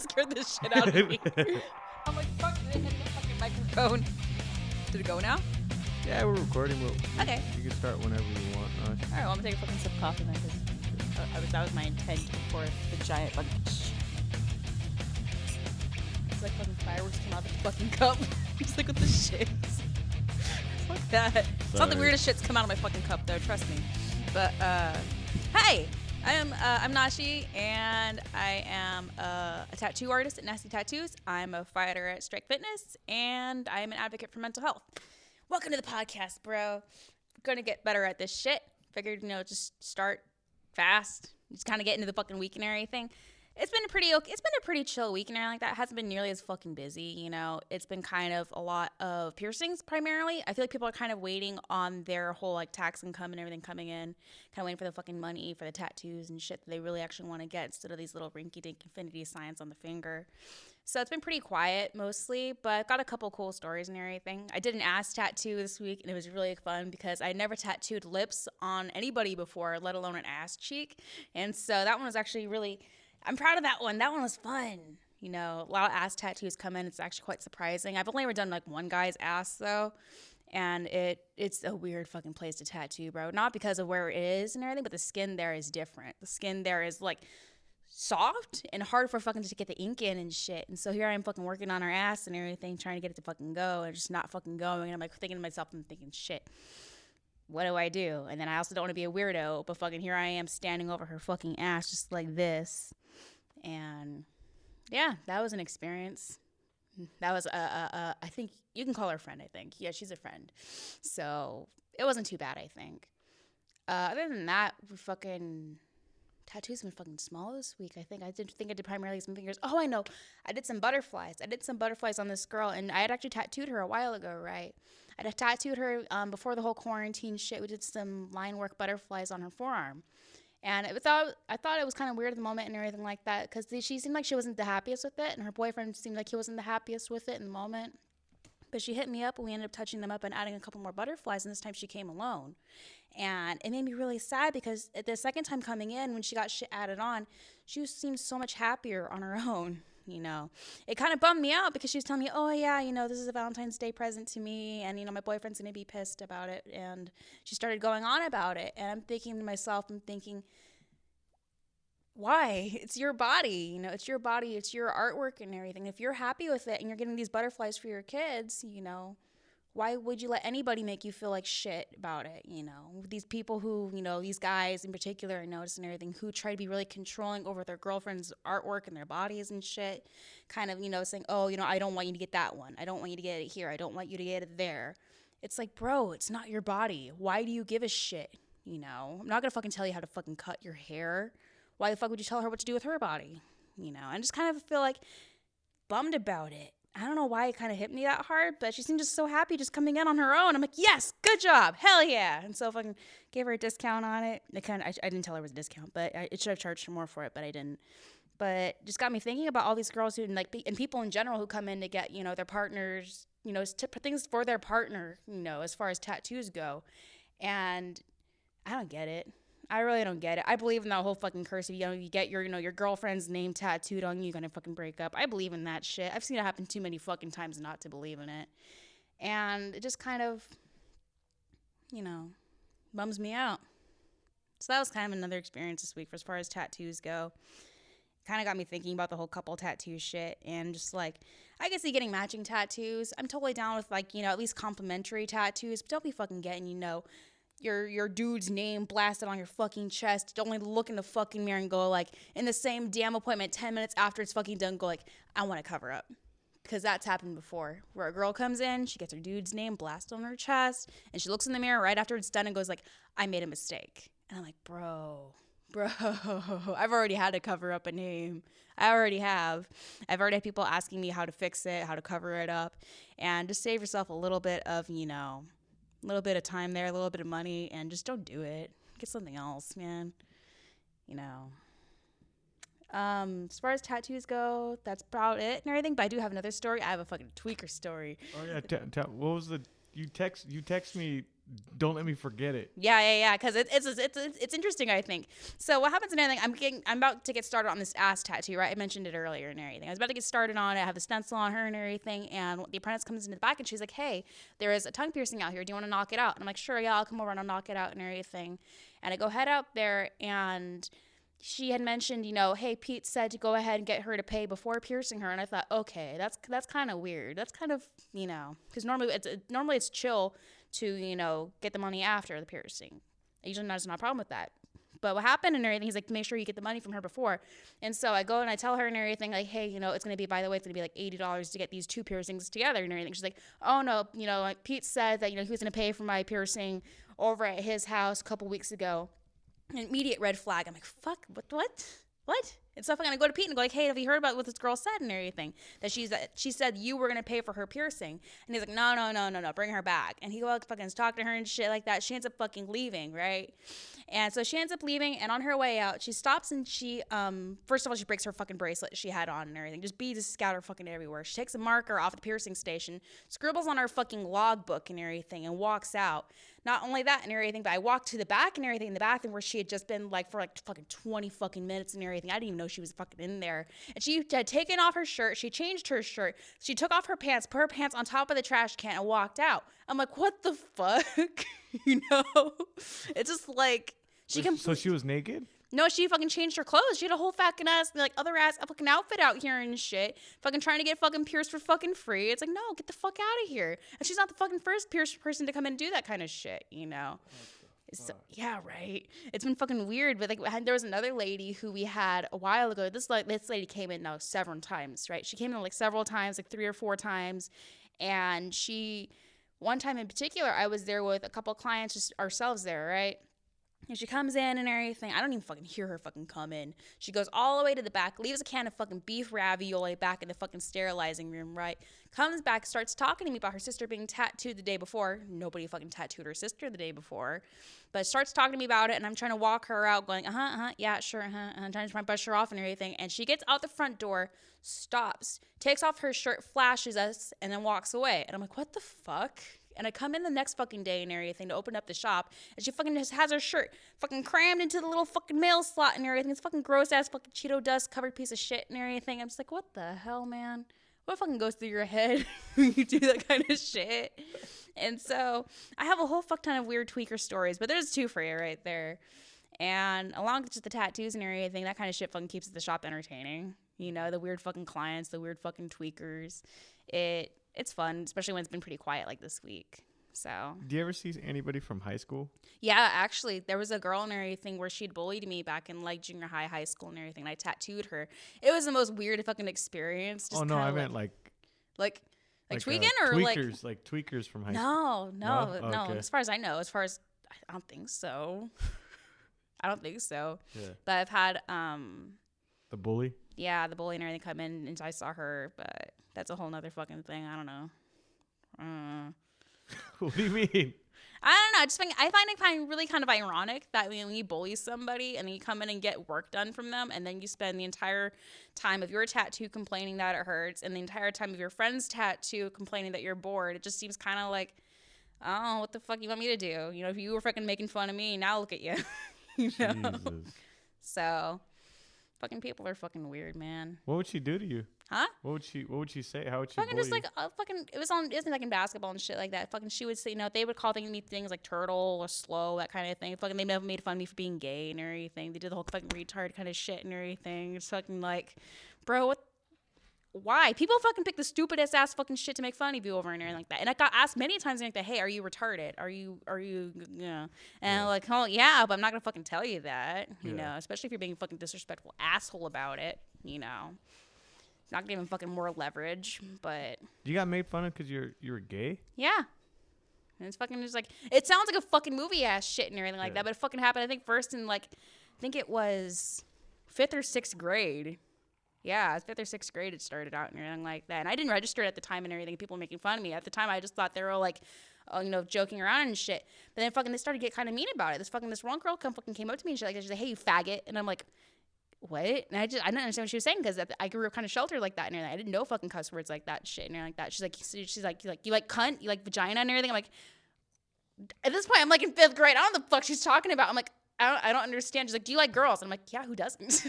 scared the shit out of me. I'm like, fuck, it hit the fucking microphone. Did it go now? Yeah, we're recording. Okay. You can start whenever you want. All right, well, I'm gonna take a fucking sip of coffee then, because that was my intent before the giant fucking. It's like fucking fireworks come out of the fucking cup. Just like with the shits. Fuck that. It's not the weirdest shits come out of my fucking cup though. Trust me. But hey, I'm Nashi, and I am a tattoo artist at Nasty Tattoos. I'm a fighter at Strike Fitness, and I'm an advocate for mental health. Welcome to the podcast, bro. We're gonna get better at this shit. Figured, just start fast. Just kind of get into the fucking week and everything. It's been a pretty chill week and everything like that. It hasn't been nearly as fucking busy, It's been kind of a lot of piercings primarily. I feel like people are kind of waiting on their whole like tax income and everything coming in, kind of waiting for the fucking money for the tattoos and shit that they really actually want to get instead of these little rinky-dink infinity signs on the finger. So it's been pretty quiet mostly, but I've got a couple cool stories and everything. I did an ass tattoo this week, and it was really fun because I never tattooed lips on anybody before, let alone an ass cheek. And so that one was actually really... I'm proud of that one. That one was fun. A lot of ass tattoos come in. It's actually quite surprising. I've only ever done like one guy's ass though. And it's a weird fucking place to tattoo, bro. Not because of where it is and everything, but the skin there is different. The skin there is like soft and hard for fucking to get the ink in and shit. And so here I am fucking working on her ass and everything, trying to get it to fucking go, and just not fucking going. And I'm like thinking to myself, I'm thinking, shit, what do I do? And then I also don't want to be a weirdo, but fucking here I am standing over her fucking ass just like this. And yeah, that was an experience. That was I think you can call her a friend, I think. Yeah, she's a friend. So it wasn't too bad, I think. Other than that, tattoos have been fucking small this week. I did primarily some fingers. Oh, I know. I did some butterflies. On this girl, and I had actually tattooed her a while ago, right? I had tattooed her before the whole quarantine shit. We did some line work butterflies on her forearm. And I thought it was kind of weird at the moment and everything like that, because she seemed like she wasn't the happiest with it, and her boyfriend seemed like he wasn't the happiest with it in the moment. But she hit me up, and we ended up touching them up and adding a couple more butterflies, and this time she came alone. And it made me really sad because the second time coming in, when she got shit added on, she seemed so much happier on her own. It kind of bummed me out because she was telling me, oh yeah, this is a Valentine's Day present to me, and my boyfriend's gonna be pissed about it. And she started going on about it, and I'm thinking to myself, why? It's your body, it's your body, it's your artwork and everything. If you're happy with it and you're getting these butterflies for your kids, why would you let anybody make you feel like shit about it? These people who, these guys in particular, I noticed and everything, who try to be really controlling over their girlfriend's artwork and their bodies and shit, kind of, saying, oh, I don't want you to get that one. I don't want you to get it here. I don't want you to get it there. It's like, bro, it's not your body. Why do you give a shit? I'm not gonna fucking tell you how to fucking cut your hair. Why the fuck would you tell her what to do with her body? I just kind of feel like bummed about it. I don't know why it kind of hit me that hard, but she seemed just so happy just coming in on her own. I'm like, yes, good job. Hell yeah. And so if I gave her a discount on it, I didn't tell her it was a discount, but it should have charged her more for it, but I didn't. But just got me thinking about all these girls who, and people in general who come in to get, their partners, things for their partner, as far as tattoos go. And I don't get it. I really don't get it. I believe in that whole fucking curse. If you get your girlfriend's name tattooed on you, you're gonna fucking break up. I believe in that shit. I've seen it happen too many fucking times not to believe in it. And it just kind of, bums me out. So that was kind of another experience this week for as far as tattoos go. Kind of got me thinking about the whole couple tattoo shit, and just like, I guess getting matching tattoos. I'm totally down with at least complimentary tattoos, but don't be fucking getting, your dude's name blasted on your fucking chest. Don't only look in the fucking mirror and go like, in the same damn appointment 10 minutes after it's fucking done, go like, I want to cover up. Because that's happened before, where a girl comes in, she gets her dude's name blasted on her chest, and she looks in the mirror right after it's done and goes like, I made a mistake. And I'm like, bro, I've already had to cover up a name. I already have. I've already had people asking me how to fix it, how to cover it up, and just save yourself a little bit of, a little bit of time there, a little bit of money, and just don't do it. Get something else, man. As far as tattoos go, that's about it and everything. But I do have another story. I have a fucking tweaker story. Oh yeah, what was you text me don't let me forget it. Yeah. Because it's interesting, I think. So what happens in everything? I'm about to get started on this ass tattoo, right? I mentioned it earlier and everything. I was about to get started on it. I have the stencil on her and everything. And the apprentice comes into the back and she's like, "Hey, there is a tongue piercing out here. Do you want to knock it out?" And I'm like, "Sure, yeah, I'll come over and I'll knock it out and everything." And I go head out there, and she had mentioned, hey, Pete said to go ahead and get her to pay before piercing her. And I thought, okay, that's kind of weird. That's kind of, because normally it's chill to, get the money after the piercing. Usually there's not a problem with that. But what happened and everything, he's like, make sure you get the money from her before. And so I go and I tell her and everything, like, hey, it's going to be, by the way, it's going to be like $80 to get these two piercings together and everything. She's like, oh, no, like Pete said that, he was going to pay for my piercing over at his house a couple weeks ago. An immediate red flag. I'm like, fuck, what? And so I'm gonna go to Pete and go like, hey, have you heard about what this girl said and everything? That she said you were gonna pay for her piercing. And he's like, no, bring her back. And he goes fucking talk to her and shit like that. She ends up fucking leaving, right? And so she ends up leaving, and on her way out, she stops and she first of all, she breaks her fucking bracelet she had on and everything. Just beads scatter fucking everywhere. She takes a marker off the piercing station, scribbles on her fucking logbook and everything, and walks out. Not only that and everything, but I walked to the back and everything in the bathroom where she had just been like for like fucking 20 fucking minutes and everything. I didn't even know she was fucking in there. And she had taken off her shirt. She changed her shirt. She took off her pants, put her pants on top of the trash can, and walked out. I'm like, what the fuck? It's just like So she was naked? No, she fucking changed her clothes. She had a whole fucking ass, like, other ass fucking outfit out here and shit. Fucking trying to get fucking pierced for fucking free. It's like, no, get the fuck out of here. And she's not the fucking first pierced person to come and do that kind of shit, So, yeah, right. It's been fucking weird. But, like, there was another lady who we had a while ago. This lady came in now several times, right? She came in, like, several times, like 3 or 4 times. And one time in particular, I was there with a couple clients, just ourselves there, right? And she comes in and everything. I don't even fucking hear her fucking come in. She goes all the way to the back, leaves a can of fucking beef ravioli back in the fucking sterilizing room, right? Comes back, starts talking to me about her sister being tattooed the day before. Nobody fucking tattooed her sister the day before. But starts talking to me about it, and I'm trying to walk her out going, yeah, sure, I'm trying to brush her off and everything. And she gets out the front door, stops, takes off her shirt, flashes us, and then walks away. And I'm like, what the fuck? And I come in the next fucking day and everything to open up the shop, and she fucking just has her shirt fucking crammed into the little fucking mail slot and everything. It's fucking gross ass fucking Cheeto dust covered piece of shit and everything. I'm just like, what the hell, man? What fucking goes through your head when you do that kind of shit? And so I have a whole fuck ton of weird tweaker stories, but there's 2 for you right there. And along with just the tattoos and everything, that kind of shit fucking keeps the shop entertaining. The weird fucking clients, the weird fucking tweakers. It's fun, especially when it's been pretty quiet like this week. So. Do you ever see anybody from high school? Yeah, actually, there was a girl and everything where she'd bullied me back in like junior high school and everything. And I tattooed her. It was the most weird fucking experience. Just I meant like tweaking or tweakers, like tweakers from high school. No. Okay. As far as I know, I don't think so. Yeah. But I've had the bully. Yeah, the bully and everything come in, and I saw her, but that's a whole nother fucking thing. I don't know. What do you mean? I don't know. I find it really kind of ironic that when you bully somebody and then you come in and get work done from them, and then you spend the entire time of your tattoo complaining that it hurts, and the entire time of your friend's tattoo complaining that you're bored. It just seems kind of like, oh, what the fuck you want me to do? If you were fucking making fun of me, now look at you. Jesus. So. Fucking people are fucking weird, man. What would she do to you? Huh? What would she say? How would she fucking bully just like it was like in basketball and shit like that. Fucking she would say, they would call me things like turtle or slow, that kind of thing. Fucking they never made fun of me for being gay and everything. They did the whole fucking retard kind of shit and everything. It's fucking like, bro, what? Why? People fucking pick the stupidest ass fucking shit to make fun of you over and everything like that. And I got asked many times like that, hey, are you retarded? Are you, And I'm like, oh, yeah, but I'm not going to fucking tell you that, you know, especially if you're being a fucking disrespectful asshole about it, Not going to give him fucking more leverage, but. You got made fun of because you were gay? Yeah. And it's fucking just like, it sounds like a fucking movie ass shit and everything like that, but it fucking happened, I think, first in I think it was 5th or 6th grade. Yeah, 5th or 6th grade it started out and everything like that. And I didn't register at the time and everything. People were making fun of me. At the time, I just thought they were like, joking around and shit. But then fucking they started to get kind of mean about it. This one girl came up to me and she's like, hey, you faggot. And I'm like, what? And I didn't understand what she was saying because I grew up kind of sheltered like that and everything. I didn't know fucking cuss words like that shit and everything like that. She's like, you like cunt? You like vagina and everything? I'm like, at this point, I'm like in 5th grade. I don't know what the fuck she's talking about. I'm like, I don't understand. She's like, do you like girls? And I'm like, yeah, who doesn't?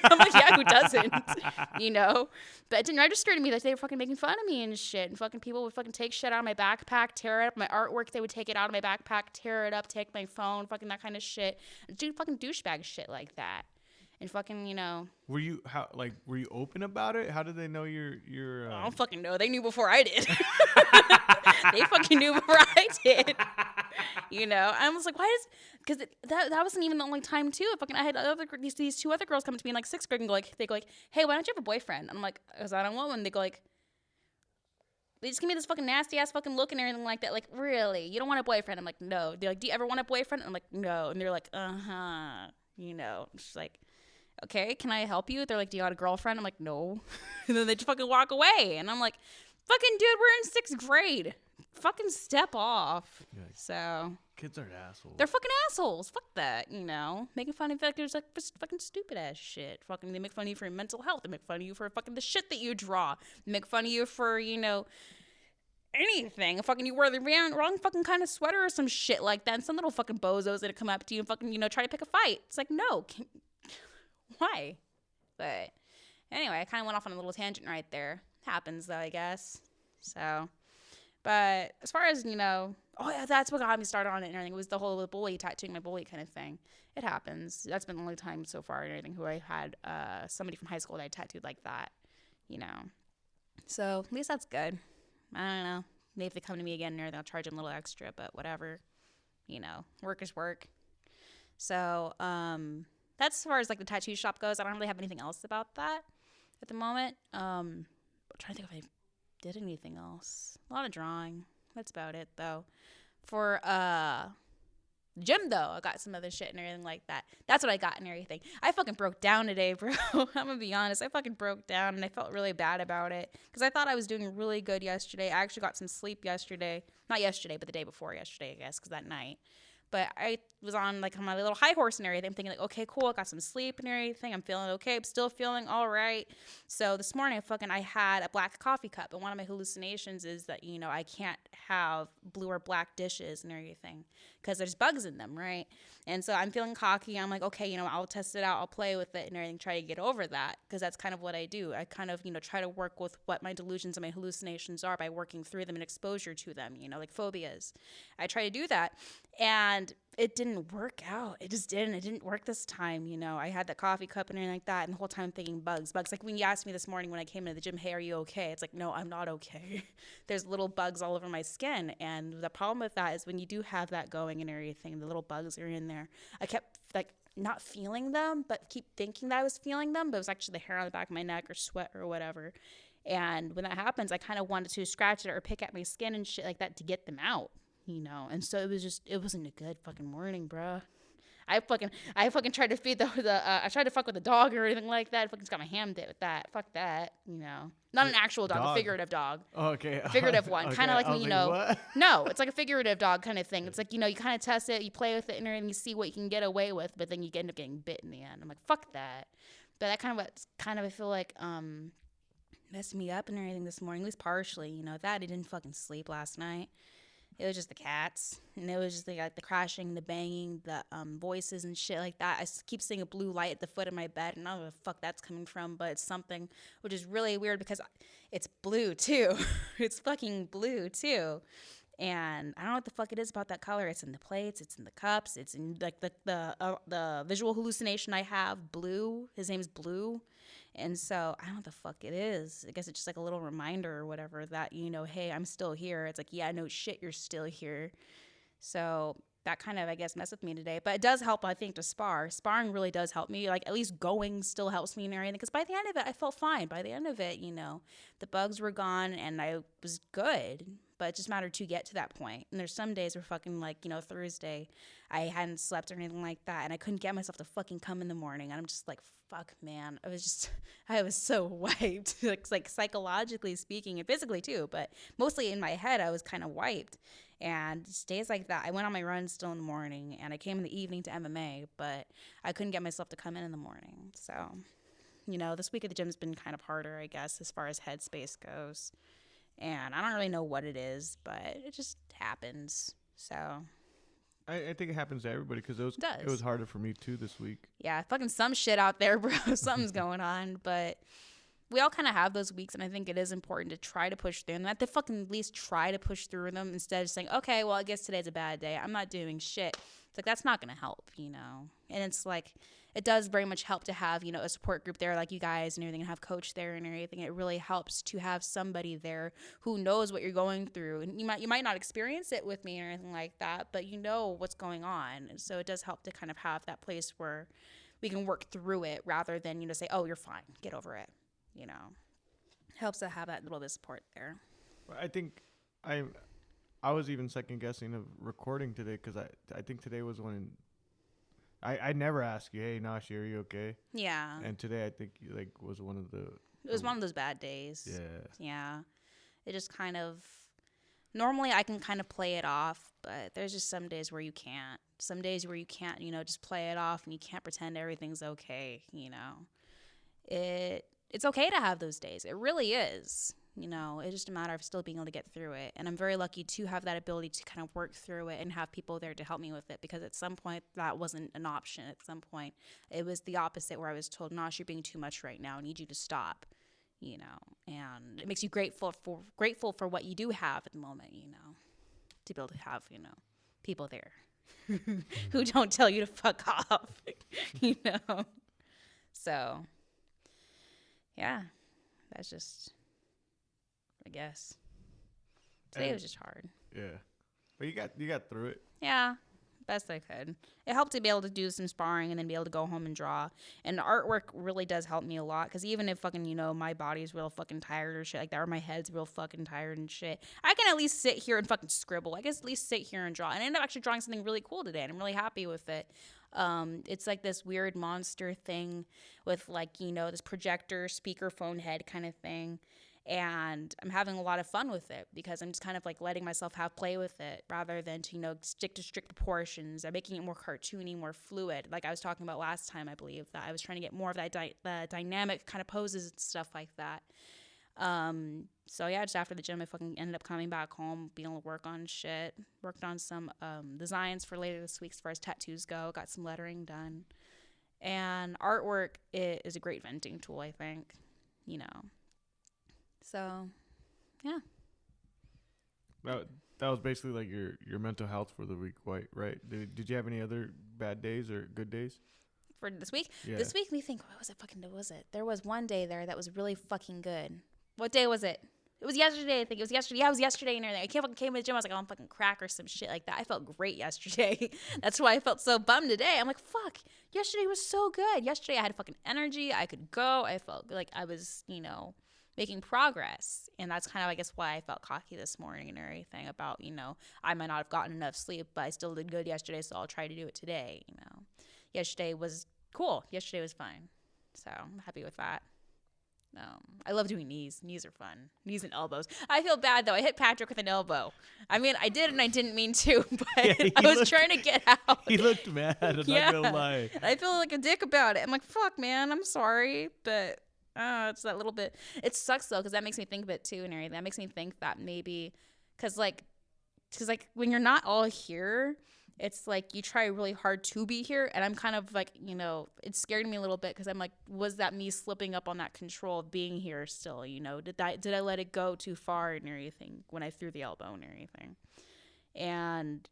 I'm like, yeah, who doesn't? You know? But it didn't register to me that they were fucking making fun of me and shit. And fucking people would fucking take shit out of my backpack, tear it up. My artwork, they would take it out of my backpack, tear it up, take my phone, fucking that kind of shit. Do fucking douchebag shit like that. And fucking, you know. Were you open about it? How did they know you're I don't fucking know. They knew before I did. They fucking knew before I did. You know, I was like, why is, because that wasn't even the only time too. I had these 2 other girls come to me in like 6th grade and they go like, hey, why don't you have a boyfriend? And I'm like, because I don't want one. They go like, they just give me this fucking nasty ass fucking look and everything like that. Like, really? You don't want a boyfriend? I'm like, no. They're like, do you ever want a boyfriend? I'm like, no. And they're like, you know, it's like, okay, can I help you? They're like, do you got a girlfriend? I'm like, no. And then they just fucking walk away. And I'm like, fucking dude, we're in 6th grade. Fucking step off. Yeah. So Kids are assholes. they're fucking assholes. Fuck that, you know. Making fun of factors like fucking stupid ass shit. Fucking they make fun of you for your mental health. They make fun of you for fucking the shit that you draw. They make fun of you for, you know, anything. Fucking you wear the wrong fucking kind of sweater or some shit like that. And some little fucking bozos that come up to you and fucking, you know, try to pick a fight. It's like, no. Why? But anyway, I kind of went off on a little tangent right there. Happens though, I guess. So, but as far as, you know, oh yeah, that's what got me started on it and everything. It was the whole bully, tattooing my bully kind of thing. It happens. That's been the only time so far and everything who I had somebody from high school that I tattooed like that, you know. So at least that's good. I don't know. Maybe if they come to me again and everything, I'll charge them a little extra, but whatever. You know, work is work. So, that's as far as like the tattoo shop goes. I don't really have anything else about that at the moment. I'm trying to think if I did anything else. A lot of drawing. That's about it though. For gym though, I got some other shit and everything like that. That's what I got and everything. I fucking broke down today, bro. I'm gonna be honest. I fucking broke down and I felt really bad about it because I thought I was doing really good yesterday. I actually got some sleep yesterday. Not yesterday, but the day before yesterday, I guess, because that night. But I was on like my little high horse and everything. I'm thinking like, okay, cool. I got some sleep and everything. I'm feeling okay. I'm still feeling all right. So this morning, I had a black coffee cup. And one of my hallucinations is that, you know, I can't have blue or black dishes and everything because there's bugs in them, right? And so I'm feeling cocky. I'm like, okay, you know, I'll test it out. I'll play with it and everything, try to get over that because that's kind of what I do. I kind of, you know, try to work with what my delusions and my hallucinations are by working through them and exposure to them, you know, like phobias. I try to do that. And it didn't work out. It just didn't. It didn't work this time, you know. I had that coffee cup and everything like that, and the whole time I'm thinking bugs. Like when you asked me this morning when I came into the gym, hey, are you okay? It's like, no, I'm not okay. There's little bugs all over my skin, and the problem with that is when you do have that going and everything, the little bugs are in there. I kept, like, not feeling them, but keep thinking that I was feeling them, but it was actually the hair on the back of my neck or sweat or whatever. And when that happens, I kind of wanted to scratch it or pick at my skin and shit like that to get them out. You know, and so it wasn't a good fucking morning, bro. I fucking tried to feed I tried to fuck with the dog or anything like that. I fucking just got my ham did with that. Fuck that, you know. Not an actual dog, a figurative dog. Oh, okay. A figurative one. Okay. Kind of like when, you know. What? No, it's like a figurative dog kind of thing. It's like, you know, you kind of test it, you play with it, and you see what you can get away with, but then you end up getting bit in the end. I'm like, fuck that. But that I feel like, messed me up and everything this morning, at least partially, you know. That I didn't fucking sleep last night. It was just the cats, and it was just like the crashing, the banging, the voices and shit like that. I keep seeing a blue light at the foot of my bed, and I don't know where the fuck that's coming from, but it's something, which is really weird because it's blue too. It's fucking blue too. And I don't know what the fuck it is about that color. It's in the plates, it's in the cups, it's in like the visual hallucination I have, Blue. His name's Blue. And so I don't know what the fuck it is. I guess it's just like a little reminder or whatever that, you know, hey, I'm still here. It's like, yeah, no shit, you're still here. So that kind of, I guess, messed with me today. But it does help, I think, to spar. Sparring really does help me. Like, at least going still helps me and everything. Because by the end of it, I felt fine. By the end of it, you know, the bugs were gone and I was good. But it just mattered to get to that point. And there's some days where fucking, like, you know, Thursday, I hadn't slept or anything like that. And I couldn't get myself to fucking come in the morning. And I'm just like, fuck, man. I was so wiped. like psychologically speaking and physically too. But mostly in my head, I was kind of wiped. And just days like that, I went on my run still in the morning. And I came in the evening to MMA. But I couldn't get myself to come in the morning. So, you know, this week at the gym's been kind of harder, I guess, as far as headspace goes. And I don't really know what it is, but it just happens. So I think it happens to everybody because it does. it was harder for me too this week. Yeah, fucking some shit out there, bro. Something's going on, but we all kind of have those weeks, and I think it is important to try to push through them. At the fucking least, try to push through them instead of saying, okay, well, I guess today's a bad day. I'm not doing shit. It's like, that's not going to help, you know? And it's like, it does very much help to have, you know, a support group there like you guys and everything, and have coach there and everything. It really helps to have somebody there who knows what you're going through. And you might not experience it with me or anything like that, but you know what's going on. And so it does help to kind of have that place where we can work through it rather than, you know, say, oh, you're fine, get over it. You know, helps to have that little bit of support there. I think I was even second guessing of recording today because I think today was when I never ask you, hey Nashi, are you okay? Yeah. And today I think like was one of the. It was one of those bad days. Yeah. Yeah. It just kind of normally I can kind of play it off, but there's just some days where you can't. Some days where you can't, you know, just play it off and you can't pretend everything's okay. You know, it's okay to have those days. It really is. You know, it's just a matter of still being able to get through it. And I'm very lucky to have that ability to kind of work through it and have people there to help me with it, because at some point that wasn't an option. At some point it was the opposite, where I was told, Nosh, you're being too much right now. I need you to stop, you know, and it makes you grateful for what you do have at the moment, you know, to be able to have, you know, people there who don't tell you to fuck off, you know? So yeah, that's just, I guess. Today was just hard. Yeah. But you got through it. Yeah, best I could. It helped to be able to do some sparring and then be able to go home and draw. And the artwork really does help me a lot, because even if fucking, you know, my body's real fucking tired or shit like that, or my head's real fucking tired and shit, I can at least sit here and fucking scribble. I can at least sit here and draw. And I ended up actually drawing something really cool today, and I'm really happy with it. It's like this weird monster thing with, like, you know, this projector speakerphone head kind of thing. And I'm having a lot of fun with it, because I'm just kind of like letting myself have play with it rather than to, you know, stick to strict proportions. I'm making it more cartoony, more fluid. Like I was talking about last time, I believe that I was trying to get more of that the dynamic kind of poses and stuff like that. So yeah, just after the gym, I fucking ended up coming back home, being able to work on shit. Worked on some designs for later this week as far as tattoos go. Got some lettering done. And artwork is a great venting tool, I think, you know. So, yeah. That was basically like your mental health for the week, right? Did you have any other bad days or good days? For this week? Yeah. This week, me think, what was it? There was one day there that was really fucking good. What day was it? It was yesterday, I think. It was yesterday. Yeah, it was yesterday and everything. I came to the gym. I was like, oh, I'm fucking crack or some shit like that. I felt great yesterday. That's why I felt so bummed today. I'm like, fuck. Yesterday was so good. Yesterday I had fucking energy. I could go. I felt like I was, you know, making progress. And that's kind of, I guess, why I felt cocky this morning and everything about, you know, I might not have gotten enough sleep, but I still did good yesterday, so I'll try to do it today, you know. Yesterday was cool. Yesterday was fine. So I'm happy with that. I love doing knees. Knees are fun. Knees and elbows. I feel bad, though. I hit Patrick with an elbow. I mean, I did and I didn't mean to, but yeah, I was trying to get out. He looked mad. I'm not gonna lie. I feel like a dick about it. I'm like, fuck, man. I'm sorry, but it's that little bit. It sucks, though, because that makes me think of it, too, and everything. That makes me think that maybe, because when you're not all here, it's like you try really hard to be here, and I'm kind of like, you know, it scared me a little bit, because I'm like, was that me slipping up on that control of being here still, you know? Did I let it go too far and everything when I threw the elbow and everything? And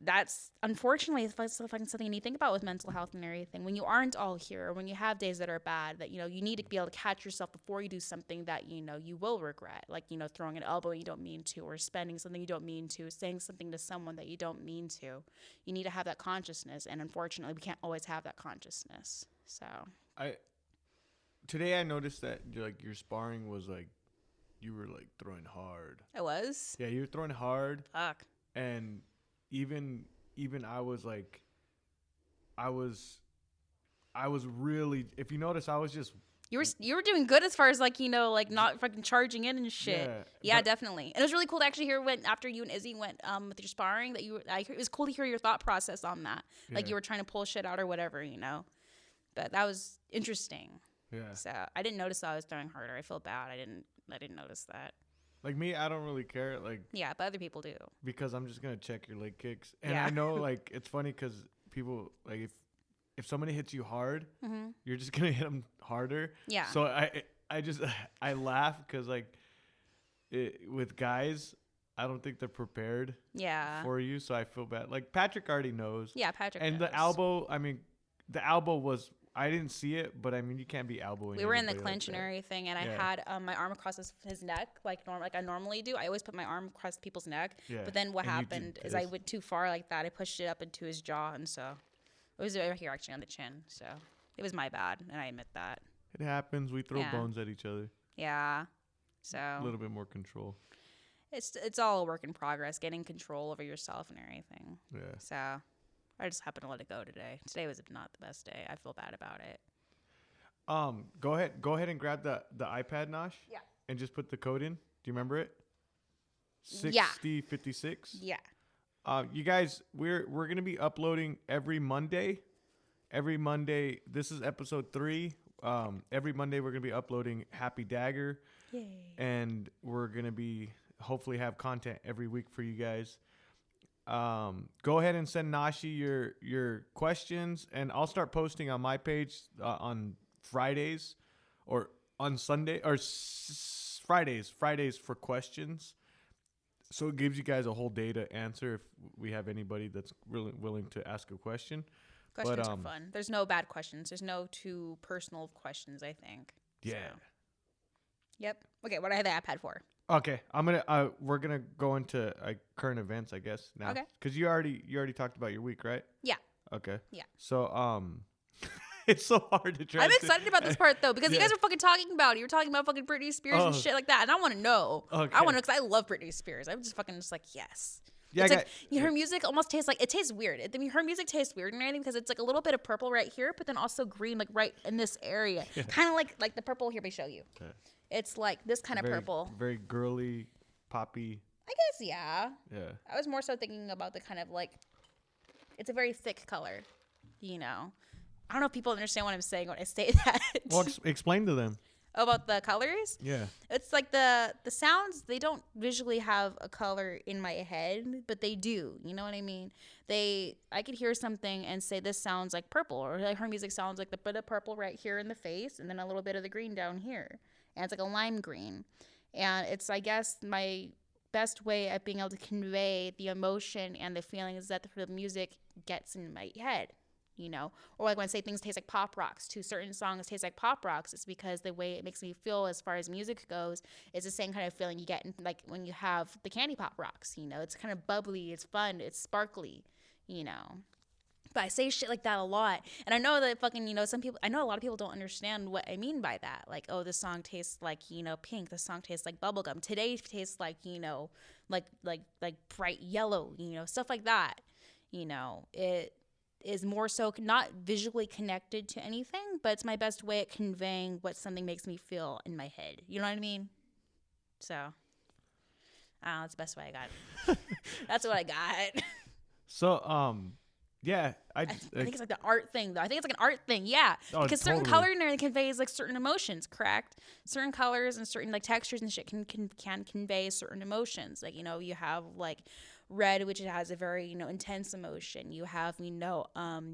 that's unfortunately something you need to think about with mental health and everything. When you aren't all here, or when you have days that are bad, that, you know, you need to be able to catch yourself before you do something that, you know, you will regret. Like, you know, throwing an elbow you don't mean to, or spending something you don't mean to, saying something to someone that you don't mean to. You need to have that consciousness, and unfortunately we can't always have that consciousness. So today I noticed that, like, your sparring was like, you were like throwing hard. I was? Yeah, you were throwing hard. Fuck. And even I was like, I was really, if you notice, I was just, you were doing good as far as, like, you know, like not fucking charging in and shit. Yeah, definitely. And it was really cool to actually hear after you and Izzy went with your sparring, that it was cool to hear your thought process on that. Like, you were trying to pull shit out or whatever, you know. But that was interesting. Yeah. So I didn't notice that I was throwing harder. I feel bad. I didn't notice that. Like me, I don't really care. Like Yeah, but other people do. because I'm just gonna check your leg kicks, and Yeah. I know like it's funny because people like if somebody hits you hard, you're just gonna hit them harder. Yeah. So I just I laugh because like with guys, I don't think they're prepared Yeah. for you, so I feel bad. Like Patrick already knows. Yeah, Patrick And knows. the elbow, I mean, the elbow was. I didn't see it, but I mean, you can't be elbowing. We were in the anybody clinch like and that. everything, and I had my arm across his neck, like I normally do. I always put my arm across people's neck. Yeah. But then what And you did happened is I this. went too far like that. I pushed it up into his jaw, and so it was right here actually on the chin. So it was my bad, and I admit that. It happens. We throw Yeah. bones at each other. Yeah. So A little bit more control. it's all a work in progress, getting control over yourself and everything. Yeah. So I just happened to let it go today. Today was not the best day. I feel bad about it. Go ahead and grab the iPad, Nosh. Yeah. And just put the code in. Do you remember it? Yeah. 6056. Yeah. You guys, we're gonna be uploading every Monday. Every Monday. This is episode 3. Every Monday we're gonna be uploading Happy Dagger. Yay. And we're gonna be hopefully have content every week for you guys. Go ahead and send Nashi your questions, and I'll start posting on my page on Fridays or on Sunday or Fridays for questions. So it gives you guys a whole day to answer if we have anybody that's really willing to ask a question. Questions are fun. There's no bad questions. There's no too personal questions, I think. Yeah. So. Yep. Okay, what do I have the iPad for? Okay, we're gonna go into current events, I guess now. Okay. Because you already talked about your week, right? Yeah. Okay. Yeah. So it's so hard to try. I'm excited about this part though because you Yeah. guys are fucking talking about it. You're talking about fucking Britney Spears and Oh. shit like that, and I want to know. Okay. I want to because I love Britney Spears. I'm just fucking like yes. Yeah, It's I like her music almost tastes like it tastes weird. I mean, her music tastes weird and everything because it's like a little bit of purple right here, but then also green like right in this area, kind of like the purple. Here, let me show you. Okay. It's like this kind of purple. Very girly, poppy. I guess yeah. Yeah. I was more so thinking about the kind of like, it's a very thick color, you know. I don't know if people understand what I'm saying when I say that. Well, explain to them. About the colors? Yeah. It's like the sounds, they don't visually have a color in my head, but they do. You know what I mean? I could hear something and say this sounds like purple, or like her music sounds like the bit of purple right here in the face and then a little bit of the green down here. And it's like a lime green. And it's, I guess, my best way at being able to convey the emotion and the feelings that the music gets in my head, you know? Or like when I say things taste like pop rocks, too, certain songs taste like pop rocks, it's because the way it makes me feel as far as music goes is the same kind of feeling you get in, like when you have the candy pop rocks, you know? It's kind of bubbly, it's fun, it's sparkly, you know? But I say shit like that a lot. And I know that fucking, you know, I know a lot of people don't understand what I mean by that. Like, oh, this song tastes like, you know, pink. This song tastes like bubblegum. Today tastes like, you know, like bright yellow, you know, stuff like that. You know, it is more so not visually connected to anything, but it's my best way at conveying what something makes me feel in my head. You know what I mean? So, I don't know, that's the best way I got. That's what I got. So, yeah, I think it's like the art thing, though. I think it's like an art thing, yeah. Oh, because certain totally. color in there conveys like certain emotions, correct? Certain colors and certain like textures and shit can convey certain emotions. Like, you know, you have like red, which has a very, you know, intense emotion. You have, you know,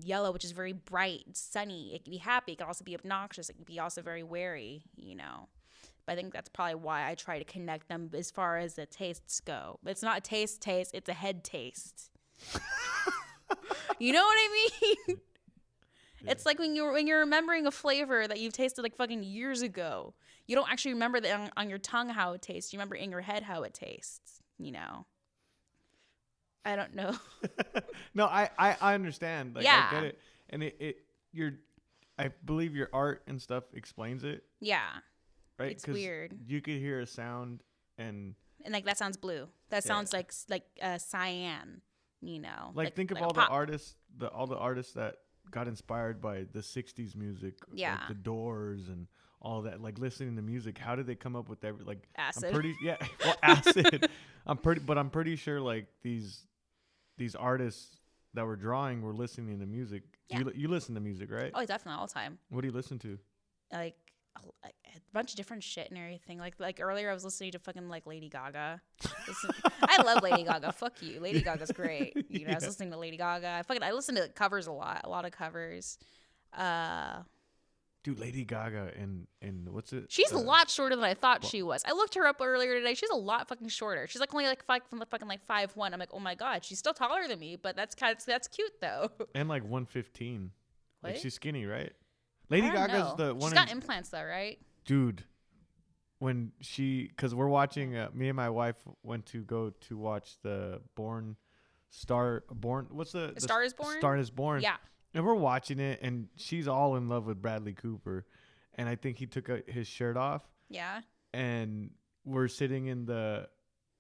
yellow, which is very bright, sunny. It can be happy. It can also be obnoxious. It can be also very wary, you know. But I think that's probably why I try to connect them as far as the tastes go. But it's not a taste, it's a head taste. You know what I mean? Yeah. It's like when you're remembering a flavor that you've tasted like fucking years ago. You don't actually remember that on your tongue how it tastes. You remember in your head how it tastes. You know. I don't know. No, I understand. Like, yeah. I get it, and I believe your art and stuff explains it. Yeah. Right. It's weird. You could hear a sound and like that sounds blue. That sounds like cyan. You know, like think of like all the artists that got inspired by the 60s music, yeah, like the Doors and all that, like listening to music. How did they come up with that? Like acid. Acid. I'm pretty sure like these artists that were drawing were listening to music. Yeah. You listen to music, right? Oh, definitely all the time. What do you listen to? Like a bunch of different shit and everything. Like earlier, I was listening to fucking like Lady Gaga. I love Lady Gaga. Fuck you, Lady Gaga's great. You know, I was listening to Lady Gaga. I listen to covers a lot of covers. Dude, Lady Gaga and what's it? She's a lot shorter than I thought she was. I looked her up earlier today. She's a lot fucking shorter. She's like only like 5'1". I'm like, oh my god, she's still taller than me, but that's cute though. And like 115. What? Like she's skinny, right? Lady Gaga's the one. She's got implants though, right? Dude, because we're watching. Me and my wife went to go to watch the What's the Star is Born? Star is Born. Yeah. And we're watching it, and she's all in love with Bradley Cooper, and I think he took his shirt off. Yeah. And we're sitting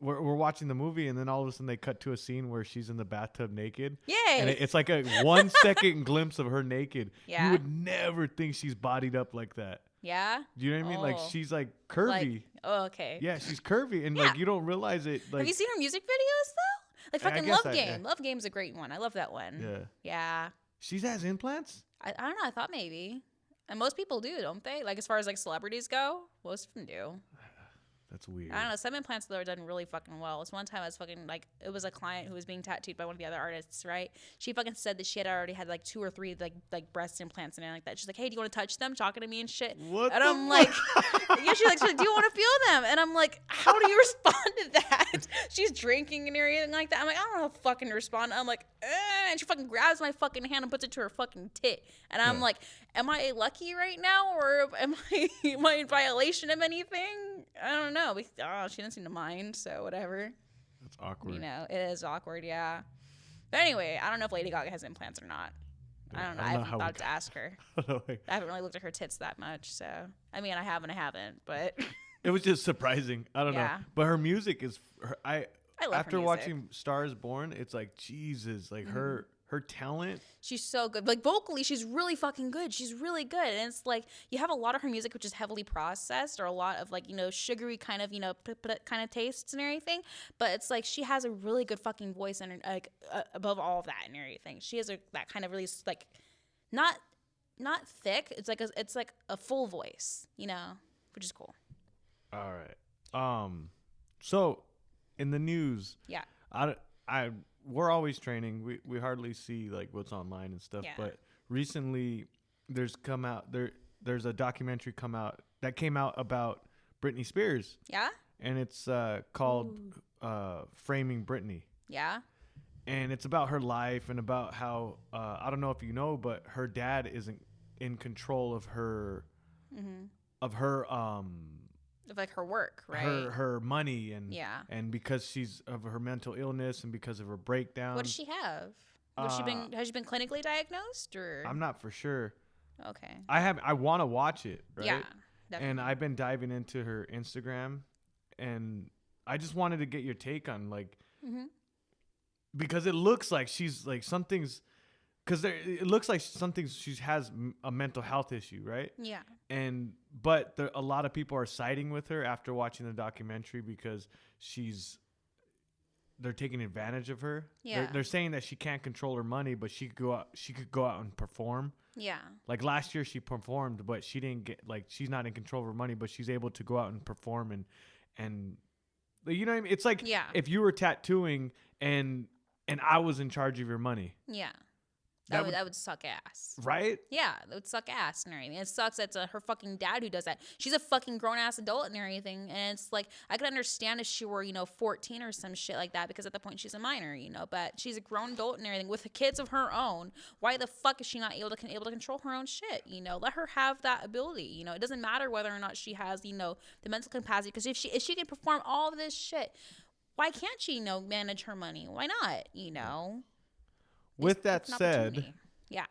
we're watching the movie, and then all of a sudden they cut to a scene where she's in the bathtub naked. Yay! And it's like a 1 second glimpse of her naked. Yeah. You would never think she's bodied up like that. Yeah. Do you know what I mean? Like she's like curvy. Like, oh, okay. Yeah, she's curvy, and like you don't realize it. Like, have you seen her music videos though? Like fucking Love Game. Yeah. Love Game's a great one. I love that one. Yeah. Yeah. She has implants? I don't know. I thought maybe. And most people do, don't they? Like as far as like celebrities go, most of them do. That's weird. I don't know. Some implants though are done really fucking well. This one time I was fucking like, it was a client who was being tattooed by one of the other artists, right? She fucking said that she had already had like 2 or 3 like breast implants and everything like that. She's like, hey, do you want to touch them? Talking to me and shit. What? And I'm like, yeah. She's like, do you want to feel them? And I'm like, how do you respond to that? She's drinking and everything like that. I'm like, I don't know how to fucking respond. I'm like, and she fucking grabs my fucking hand and puts it to her fucking tit. And I'm like, am I lucky right now, or am I in violation of anything? I don't know. She didn't seem to mind, so whatever. That's awkward. You know, it is awkward, yeah. But anyway, I don't know if Lady Gaga has implants or not. I don't know. I haven't thought to ask her. I haven't really looked at her tits that much, so I mean, I have and I haven't, but it was just surprising. I don't know, but her music is. I love after her music. watching Star is Born, it's like Jesus, like her talent. She's so good. Like vocally, she's really fucking good. She's really good. And it's like you have a lot of her music which is heavily processed, or a lot of like, you know, sugary kind of, you know, kind of tastes and everything. But it's like she has a really good fucking voice, and like above all of that and everything, she has that kind of really like not thick. It's like a full voice, you know, which is cool. All right. So in the news, yeah, we're always training. We hardly see like what's online and stuff. Yeah. But recently, there's a documentary that came out about Britney Spears. Yeah. And it's called Framing Brittany. Yeah. And it's about her life and about how I don't know if you know, but her dad isn't in control of her of like her work, right? Her money and because she's of her mental illness and because of her breakdown. What does she have? Has she been clinically diagnosed, or? I'm not for sure. Okay. I want to watch it, right? Yeah, definitely. And I've been diving into her Instagram, and I just wanted to get your take on like because it looks like she's like something's. Because it looks like she has a mental health issue, right? Yeah. But a lot of people are siding with her after watching the documentary because they're taking advantage of her. Yeah. They're saying that she can't control her money, but she could go out and perform. Yeah. Like last year she performed, but she didn't get she's not in control of her money, but she's able to go out and perform and you know what I mean? It's like if you were tattooing and I was in charge of your money. Yeah. That would suck ass. Right? Yeah, that would suck ass and everything. It sucks that it's her fucking dad who does that. She's a fucking grown-ass adult and everything. And it's like, I could understand if she were, 14 or some shit like that, because at that point she's a minor, But she's a grown adult and everything with the kids of her own. Why the fuck is she not able to control her own shit, Let her have that ability, It doesn't matter whether or not she has, the mental capacity. Because if she can perform all of this shit, why can't she, manage her money? Why not, With that said, yeah,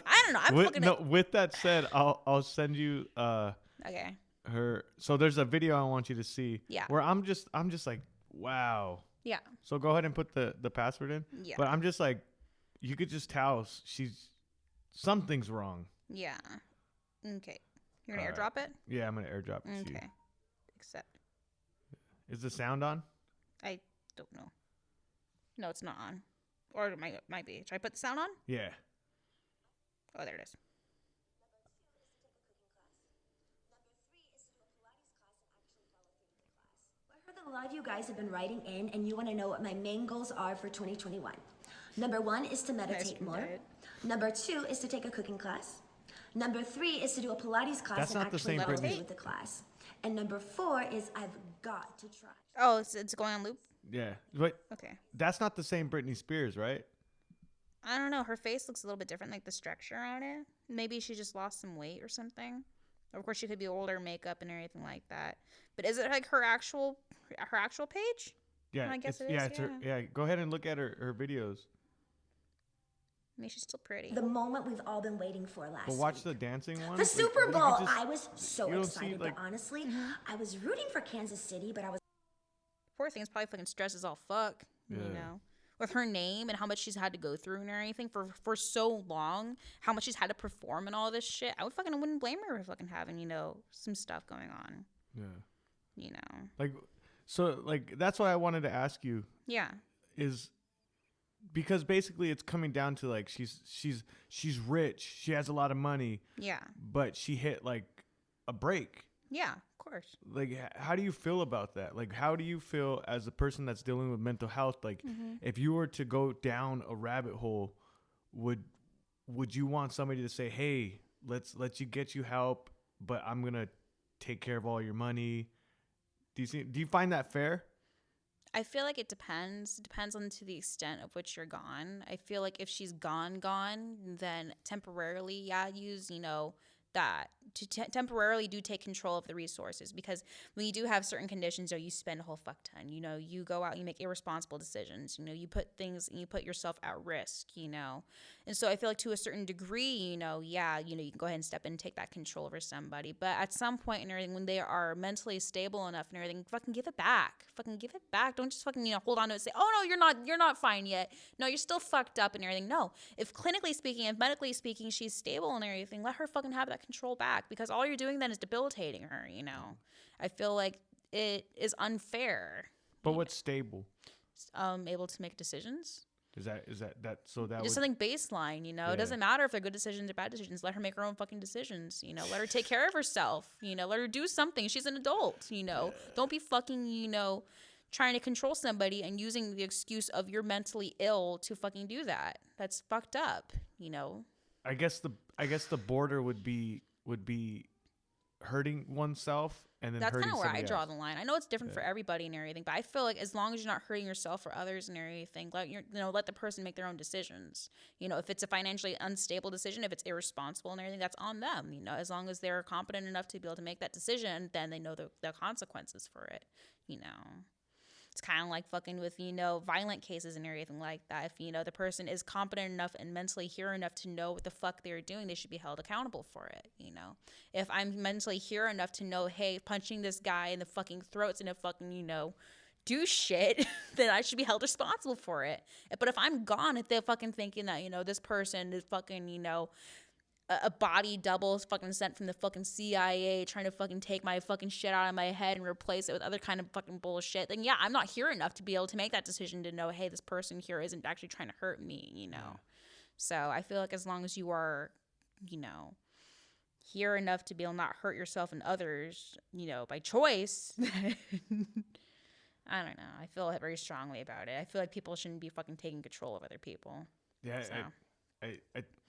I don't know. With that said, I'll send you okay her. So there's a video I want you to see. Yeah. Where I'm just like, wow. Yeah. So go ahead and put the password in. Yeah. But I'm just like, you could just tell something's wrong. Yeah. Okay. You're gonna airdrop it? Yeah, I'm gonna airdrop it. Okay. Accept. Is the sound on? I don't know. No, it's not on. Or it might be. Should I put the sound on? Yeah. Oh, there it is. heard that a lot of you guys have been writing in and you want to know what my main goals are for 2021. Number 1 is to meditate more. Number 2 is to take a cooking class. Number 3 is to do a Pilates class That's and not the actually same follow Britney. through with the class. And number 4 is I've got to try. Oh, it's going on loop? Yeah, but Okay. that's not the same Britney Spears, right? I don't know. Her face looks a little bit different, like the structure on it. Maybe she just lost some weight or something. Of course, she could be older, makeup and everything like that. But is it like her actual page? Yeah, I guess it's, it is, it's her. Yeah, go ahead and look at her videos. I mean, she's still pretty. The moment we've all been waiting for last But watch week. the dancing one. The Super you Bowl. could just- I was so you don't see, excited, like- but honestly, I was rooting for Kansas City, but I was Poor thing's probably fucking stressed as all fuck. You Yeah. know, with her name and how much she's had to go through and everything for so long, how much she's had to perform and all this shit. I wouldn't blame her for fucking having some stuff going on. Yeah. You know. Like that's why I wanted to ask you Yeah. is because basically it's coming down to like she's rich, she has a lot of money, Yeah. but she hit like a break. Yeah. Of course. Like how do you feel about that? Like how do you feel as a person that's dealing with mental health? Like if you were to go down a rabbit hole, would you want somebody to say, "Hey, let's get you help, but I'm going to take care of all your money"? Do you find that fair? I feel like it depends. It depends on to the extent of which you're gone. I feel like if she's gone, then temporarily, yeah, use, that to temporarily do take control of the resources, because when you do have certain conditions, you spend a whole fuck ton. You go out, you make irresponsible decisions. You put yourself at risk. And so I feel like to a certain degree, you can go ahead and step in and take that control over somebody. But at some point and everything, when they are mentally stable enough and everything, fucking give it back. Fucking give it back. Don't just fucking hold on to it and say, oh no, you're not fine yet. No, you're still fucked up and everything. No, if clinically speaking, if medically speaking, she's stable and everything, let her fucking have that control back, because all you're doing then is debilitating her. I feel like it is unfair. But what's stable? Able to make decisions. Is that so that Just would, something baseline, It doesn't matter if they're good decisions or bad decisions. Let her make her own fucking decisions, Let her take care of herself, Let her do something. She's an adult, Don't be fucking, trying to control somebody and using the excuse of you're mentally ill to fucking do that. That's fucked up, I guess the border would be hurting oneself and then That's hurting kind of where I somebody draw else. the line. I know it's different for everybody and everything, but I feel like as long as you're not hurting yourself or others and everything, let the person make their own decisions. If it's a financially unstable decision, if it's irresponsible and everything, that's on them. As long as they're competent enough to be able to make that decision, then they know the consequences for it. It's kind of like fucking with, violent cases and everything like that. If, the person is competent enough and mentally here enough to know what the fuck they're doing, they should be held accountable for it, If I'm mentally here enough to know, hey, punching this guy in the fucking throat's gonna fucking, do shit, then I should be held responsible for it. But if I'm gone, if they're fucking thinking that, this person is fucking, a body double fucking sent from the fucking CIA trying to fucking take my fucking shit out of my head and replace it with other kind of fucking bullshit, then yeah, I'm not here enough to be able to make that decision to know, hey, this person here isn't actually trying to hurt me, So I feel like as long as you are, here enough to be able to not hurt yourself and others, by choice, I don't know. I feel very strongly about it. I feel like people shouldn't be fucking taking control of other people. Yeah, So.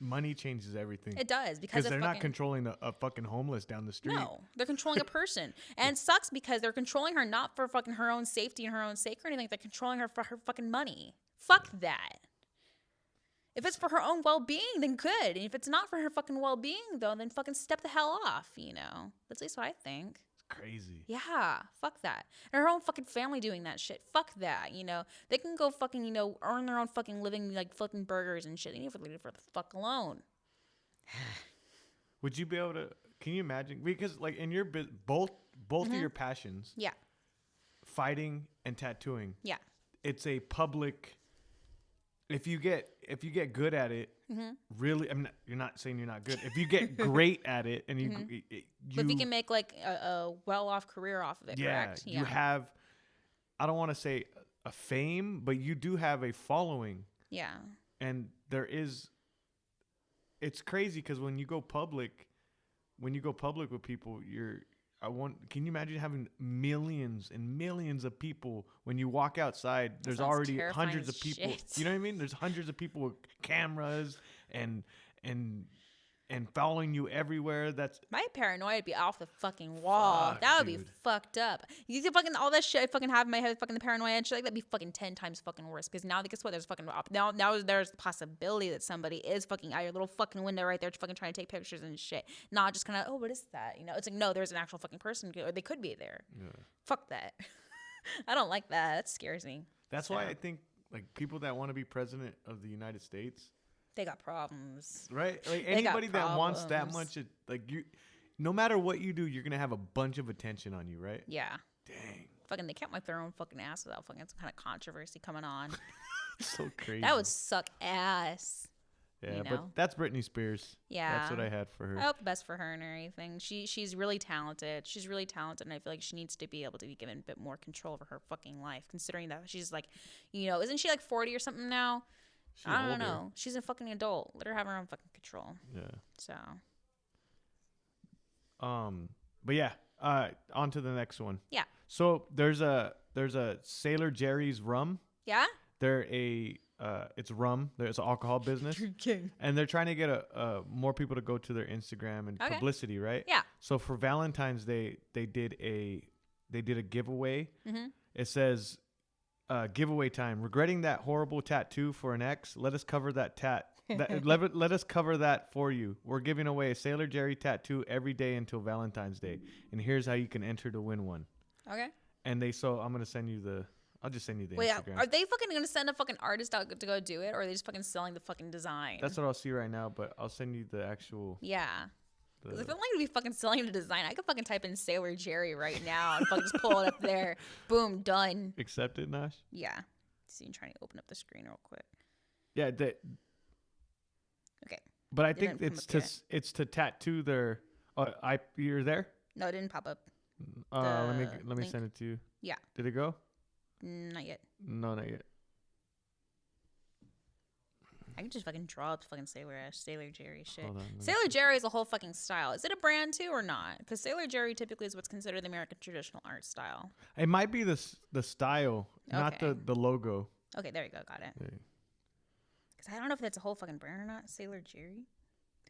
money changes everything. It does, because they're not controlling a fucking homeless down the street. No, they're controlling a person. And it sucks because they're controlling her not for fucking her own safety and her own sake or anything. They're controlling her for her fucking money. Fuck that. If it's for her own well-being, then good. And if it's not for her fucking well-being, though, then fucking step the hell off, That's at least what I think. It's crazy. Yeah, fuck that. And her own fucking family doing that shit. Fuck that, They can go fucking, earn their own fucking living, like flipping burgers and shit. They need to leave her the fuck alone. Would you be able to? Can you imagine? Because like in your both of your passions, Yeah, fighting and tattooing, yeah. it's a public. If you get good at it, really, I mean, you're not saying you're not good. If you get great at it, and But if you can make like a well-off career off of it, correct? You have. I don't want to say a fame, but you do have a following. Yeah. And there is. It's crazy because when you go public with people, Can you imagine having millions and millions of people when you walk outside? There's sounds already terrifying hundreds as of people. shit. You know what I mean? There's hundreds of people with cameras and following you everywhere. That's My paranoia would be off the fucking wall. Fuck, That would be dude. fucked up. You see fucking all that shit I fucking have in my head, fucking the paranoia and shit like that'd be fucking 10 times fucking worse. Because now, guess what? There's fucking now there's the possibility that somebody is fucking out your little fucking window right there, fucking trying to take pictures and shit. Not just kind of, oh, what is that? You know, it's like no, there's an actual fucking person, or they could be there. yeah. Fuck that. I don't like that. That scares me. That's why I think like people that want to be president of the United States. They got problems. Right? Like They got anybody that wants that problems. much, like you, no matter what you do, you're gonna have a bunch of attention on you, right? Yeah. Dang, Fucking, they can't wipe their own fucking ass without fucking some kind of controversy coming on. so crazy. That would suck ass. yeah, you but know? that's Britney Spears. Yeah. That's what I had for her. I hope the best for her and everything. She's really talented. She's really talented, and I feel like she needs to be able to be given a bit more control over her fucking life, considering that she's like, you know, isn't she like 40 or something now? She's I don't older. know. She's a fucking adult. Let her have her own fucking control. Yeah. So, But yeah, on to the next one. yeah. So there's a Sailor Jerry's rum. Yeah? They're it's rum. There's an alcohol business, and they're trying to get more people to go to their Instagram and Okay. publicity, right? Yeah. So for Valentine's Day, they did a giveaway. Mm-hmm. It says, giveaway time. Regretting that horrible tattoo for an ex? Let us cover that let us cover that for you. We're giving away a Sailor Jerry tattoo every day until Valentine's Day, and here's how you can enter to win one. Okay. And I'm gonna send you the. I'll just send you the Wait, Instagram. are they fucking gonna send a fucking artist out to go do it, or are they just fucking selling the fucking design? That's what I'll see right now, but I'll send you the actual. Yeah. Because if I'm like to be fucking selling the design, I could fucking type in Sailor Jerry right now and fucking just pull it up there. Boom, done. Accept it, Nash. Yeah. See, I'm trying to open up the screen real quick. Yeah, Okay. but I It think didn't come up yet. it's to tattoo their. You're there. No, it didn't pop up. Let me link. send it to you. Yeah. Did it go? Not yet. No, not yet. I can just fucking draw up fucking Sailor Jerry shit. Hold on, let me Sailor Jerry is a whole fucking style. Is it a brand too or not? Because Sailor Jerry typically is what's considered the American traditional art style. It might be the style, not Okay. the logo. Okay, there you go. Got it. Yeah. Because I don't know if that's a whole fucking brand or not. Sailor Jerry?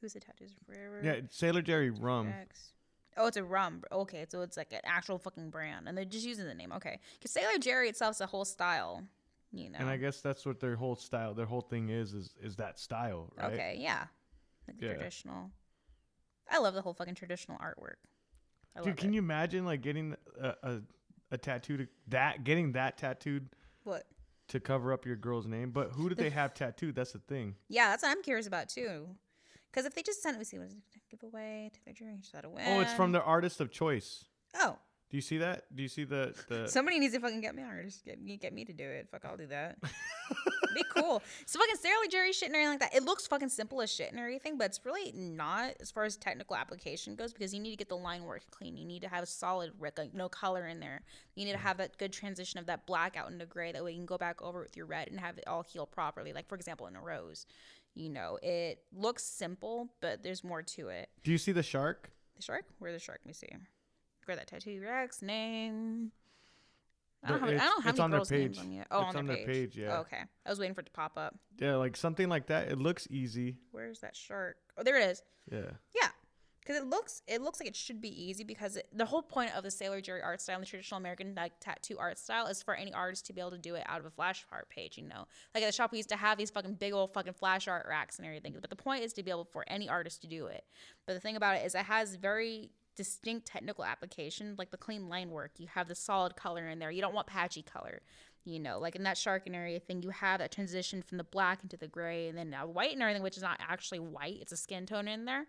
Who's the tattoos forever? Yeah, Sailor Jerry rum. X. Oh, it's a rum. Okay, so it's like an actual fucking brand. And they're just using the name. Okay. Because Sailor Jerry itself is a whole style, you know. And I guess that's what their whole style, their whole thing is that style, right? Okay, yeah. Like the Yeah. traditional. I love the whole fucking traditional artwork. I Dude, love can it. you imagine like getting a tattoo getting that tattooed What? to cover up your girl's name? But who do they have tattooed? That's the thing. Yeah, that's what I'm curious about too. Because if they just sent, let me see, what is it? Giveaway, Taylor Jerry, just had a win. Oh, it's from their artist of choice. Oh, Do you see that? Do you see the somebody needs to fucking get me on, or just get me to do it. Fuck, I'll do that. Be cool. So fucking Sailor Jerry shit and everything like that. It looks fucking simple as shit and everything, but it's really not as far as technical application goes, because you need to get the line work clean. You need to have a solid like no color in there. You need to have that good transition of that black out into gray. That way you can go back over it with your red and have it all heal properly. Like for example, in a rose, you know, it looks simple, but there's more to it. Do you see the shark? The shark? Where's the shark? Let me see. Where that tattoo Rex name. I don't have It's any on their girls' names page. on yet. Oh, It's on their page. yeah. Oh, okay. I was waiting for it to pop up. Yeah, like something like that. It looks easy. Where's that shark? Oh, there it is. Yeah. Yeah. Because it looks like it should be easy, because the whole point of the Sailor Jerry art style and the traditional American like tattoo art style is for any artist to be able to do it out of a flash art page, you know. Like at the shop we used to have these fucking big old fucking flash art racks and everything. But the point is to be able for any artist to do it. But the thing about it is it has very distinct technical application, like the clean line work. You have the solid color in there. You don't want patchy color. You know, like in that shark and area thing, you have that transition from the black into the gray and then white and everything, which is not actually white. It's a skin tone in there.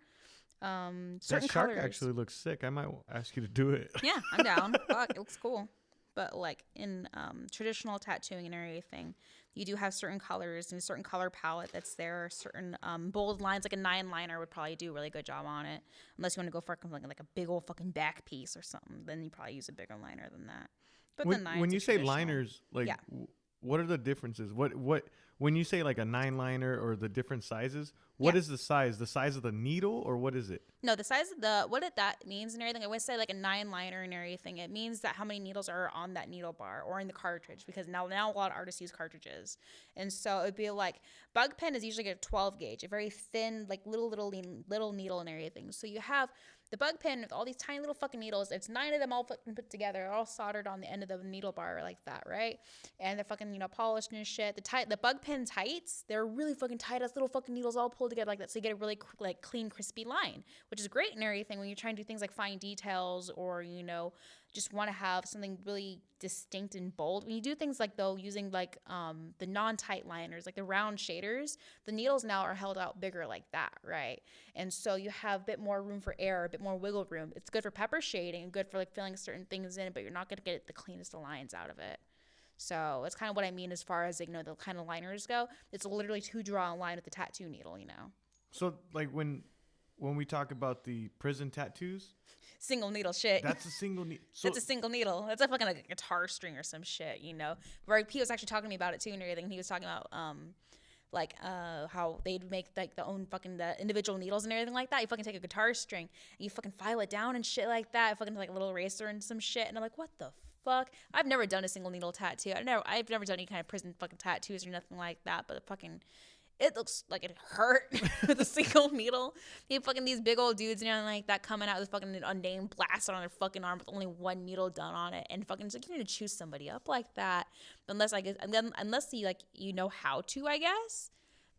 Certain That shark colors. actually looks sick. I might ask you to do it. Yeah, I'm down. Fuck, it looks cool. But like in traditional tattooing and everything, you do have certain colors and a certain color palette that's there. Certain bold lines, like a 9-liner would probably do a really good job on it. Unless you want to go for like a big old fucking back piece or something, then you probably use a bigger liner than that. But When you say liners, like Yeah. what are the differences? What when you say like a 9-liner or the different sizes, what is the size? The size of the needle, or what is it? No, the size of that means and everything. I would say like a 9-liner and everything. It means that how many needles are on that needle bar or in the cartridge, because now a lot of artists use cartridges, and so it'd be like bug pen is usually a 12 gauge, a very thin like little needle and everything. So you have the bug pen with all these tiny little fucking needles. It's 9 of them all fucking put together, all soldered on the end of the needle bar like that, right? And they're fucking polished and shit. The bug pen tights, they're really fucking tight as little fucking needles all pulled together like that, so you get a really like clean, crispy line, which is great and everything when you're trying to do things like fine details or just want to have something really distinct and bold. When you do things like though using like the non-tight liners, like the round shaders, the needles now are held out bigger like that, right? And so you have a bit more room for air, a bit more wiggle room. It's good for pepper shading, good for like filling certain things in, but you're not going to get the cleanest of lines out of it. So that's kind of what I mean as far as the kind of liners go. It's literally to draw a line with the tattoo needle, So like when we talk about the prison tattoos, single needle shit. that's a single needle. So That's a single needle. That's a fucking like a guitar string or some shit, Where he was actually talking to me about it too and everything. He was talking about how they'd make like the individual needles and everything like that. You fucking take a guitar string and you fucking file it down and shit like that. Fucking like a little eraser and some shit. And I'm like, what the fuck? I've never done a single needle tattoo. I've never done any kind of prison fucking tattoos or nothing like that. But it looks like it hurt with a single needle. You have fucking these big old dudes and everything like that coming out with fucking an unnamed blast on their fucking arm with only one needle done on it, and fucking just like, you need to choose somebody up like that. Unless you know how to, I guess.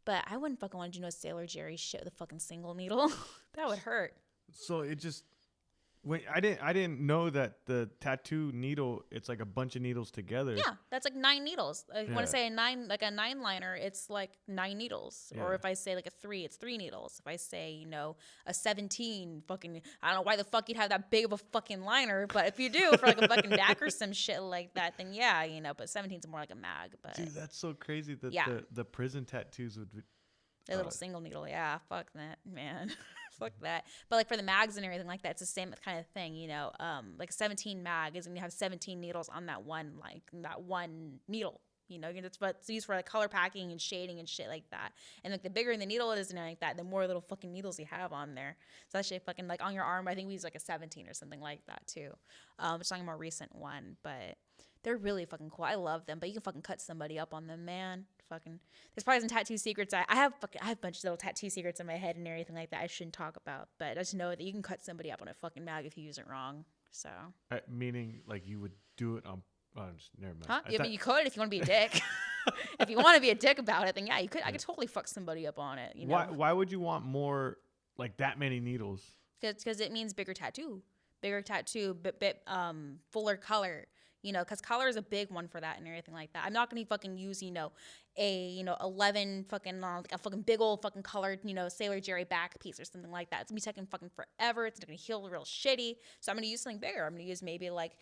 But I wouldn't fucking want to do no Sailor Jerry shit with a fucking single needle. That would hurt. So it just. Wait, I didn't know that the tattoo needle, it's like a bunch of needles together. Yeah, that's like 9 needles. If you want to say a 9-liner, it's like 9 needles. Yeah. Or if I say like a 3, it's 3 needles. If I say, a 17, fucking, I don't know why the fuck you'd have that big of a fucking liner, but if you do for like a fucking Dagger or some shit like that, then yeah, but 17's more like a mag. But dude, that's so crazy that the prison tattoos would be. A little single needle, yeah, fuck that, man. Fuck that. But like for the mags and everything like that, it's the same kind of thing, like a 17 mag is going to have 17 needles on that one needle, that's what it's used for like color packing and shading and shit like that. And like the bigger the needle is and like that, the more little fucking needles you have on there. So that shit fucking like on your arm, I think we use like a 17 or something like that too. It's like a more recent one, but they're really fucking cool. I love them, but you can fucking cut somebody up on them, man. Fucking, there's probably some tattoo secrets. I have a bunch of little tattoo secrets in my head and everything like that I shouldn't talk about, but I just know that you can cut somebody up on a fucking mag if you use it wrong. So meaning like you would do it on. Never mind. Huh? I mean, you could if you want to be a dick. If you want to be a dick about it, then yeah, you could. I could totally fuck somebody up on it. Why would you want more like that many needles? Because it means bigger tattoo, bit fuller color. Because color is a big one for that and everything like that. I'm not gonna fucking use, 11 fucking like a fucking big old fucking colored, Sailor Jerry back piece or something like that. It's gonna be taking fucking forever. It's gonna heal real shitty. So I'm gonna use something bigger. I'm gonna use maybe like,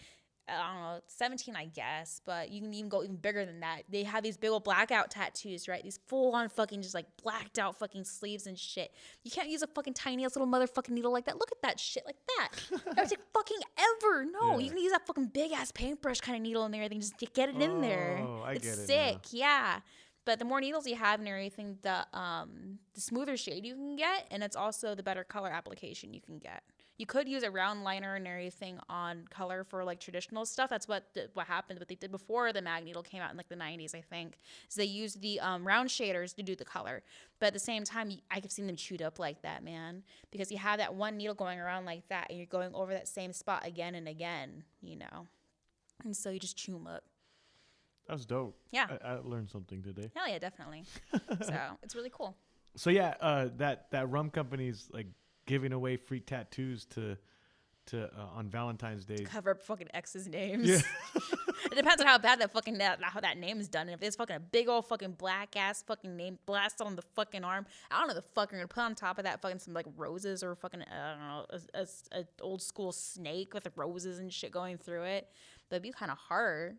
I don't know, 17, I guess, but you can even go even bigger than that. They have these big old blackout tattoos, right? These full on fucking just like blacked out fucking sleeves and shit. You can't use a fucking tiny ass little motherfucking needle like that. Look at that shit like that. That would take fucking ever. No, you can use that fucking big ass paintbrush kind of needle and everything. Just get it in there. I it's get it sick, now. yeah. But the more needles you have and everything, the smoother shade you can get, and it's also the better color application you can get. You could use a round liner and everything on color for like traditional stuff. That's what happened. What they did before the mag needle came out in like the 90s, I think, is they used the round shaders to do the color. But at the same time, I've seen them chewed up like that, man, because you have that one needle going around like that, and you're going over that same spot again and again, and so you just chew them up. That's dope. Yeah, I learned something today. Hell yeah, definitely. So it's really cool. So yeah, that rum company's like giving away free tattoos to on Valentine's Day. Cover up fucking exes' names. Yeah. It depends on how bad how that name is done. And if it's fucking a big old fucking black ass fucking name blasted on the fucking arm, I don't know the fuck you're gonna put on top of that fucking some like roses or fucking I don't know a old school snake with roses and shit going through it. But it'd be kind of hard.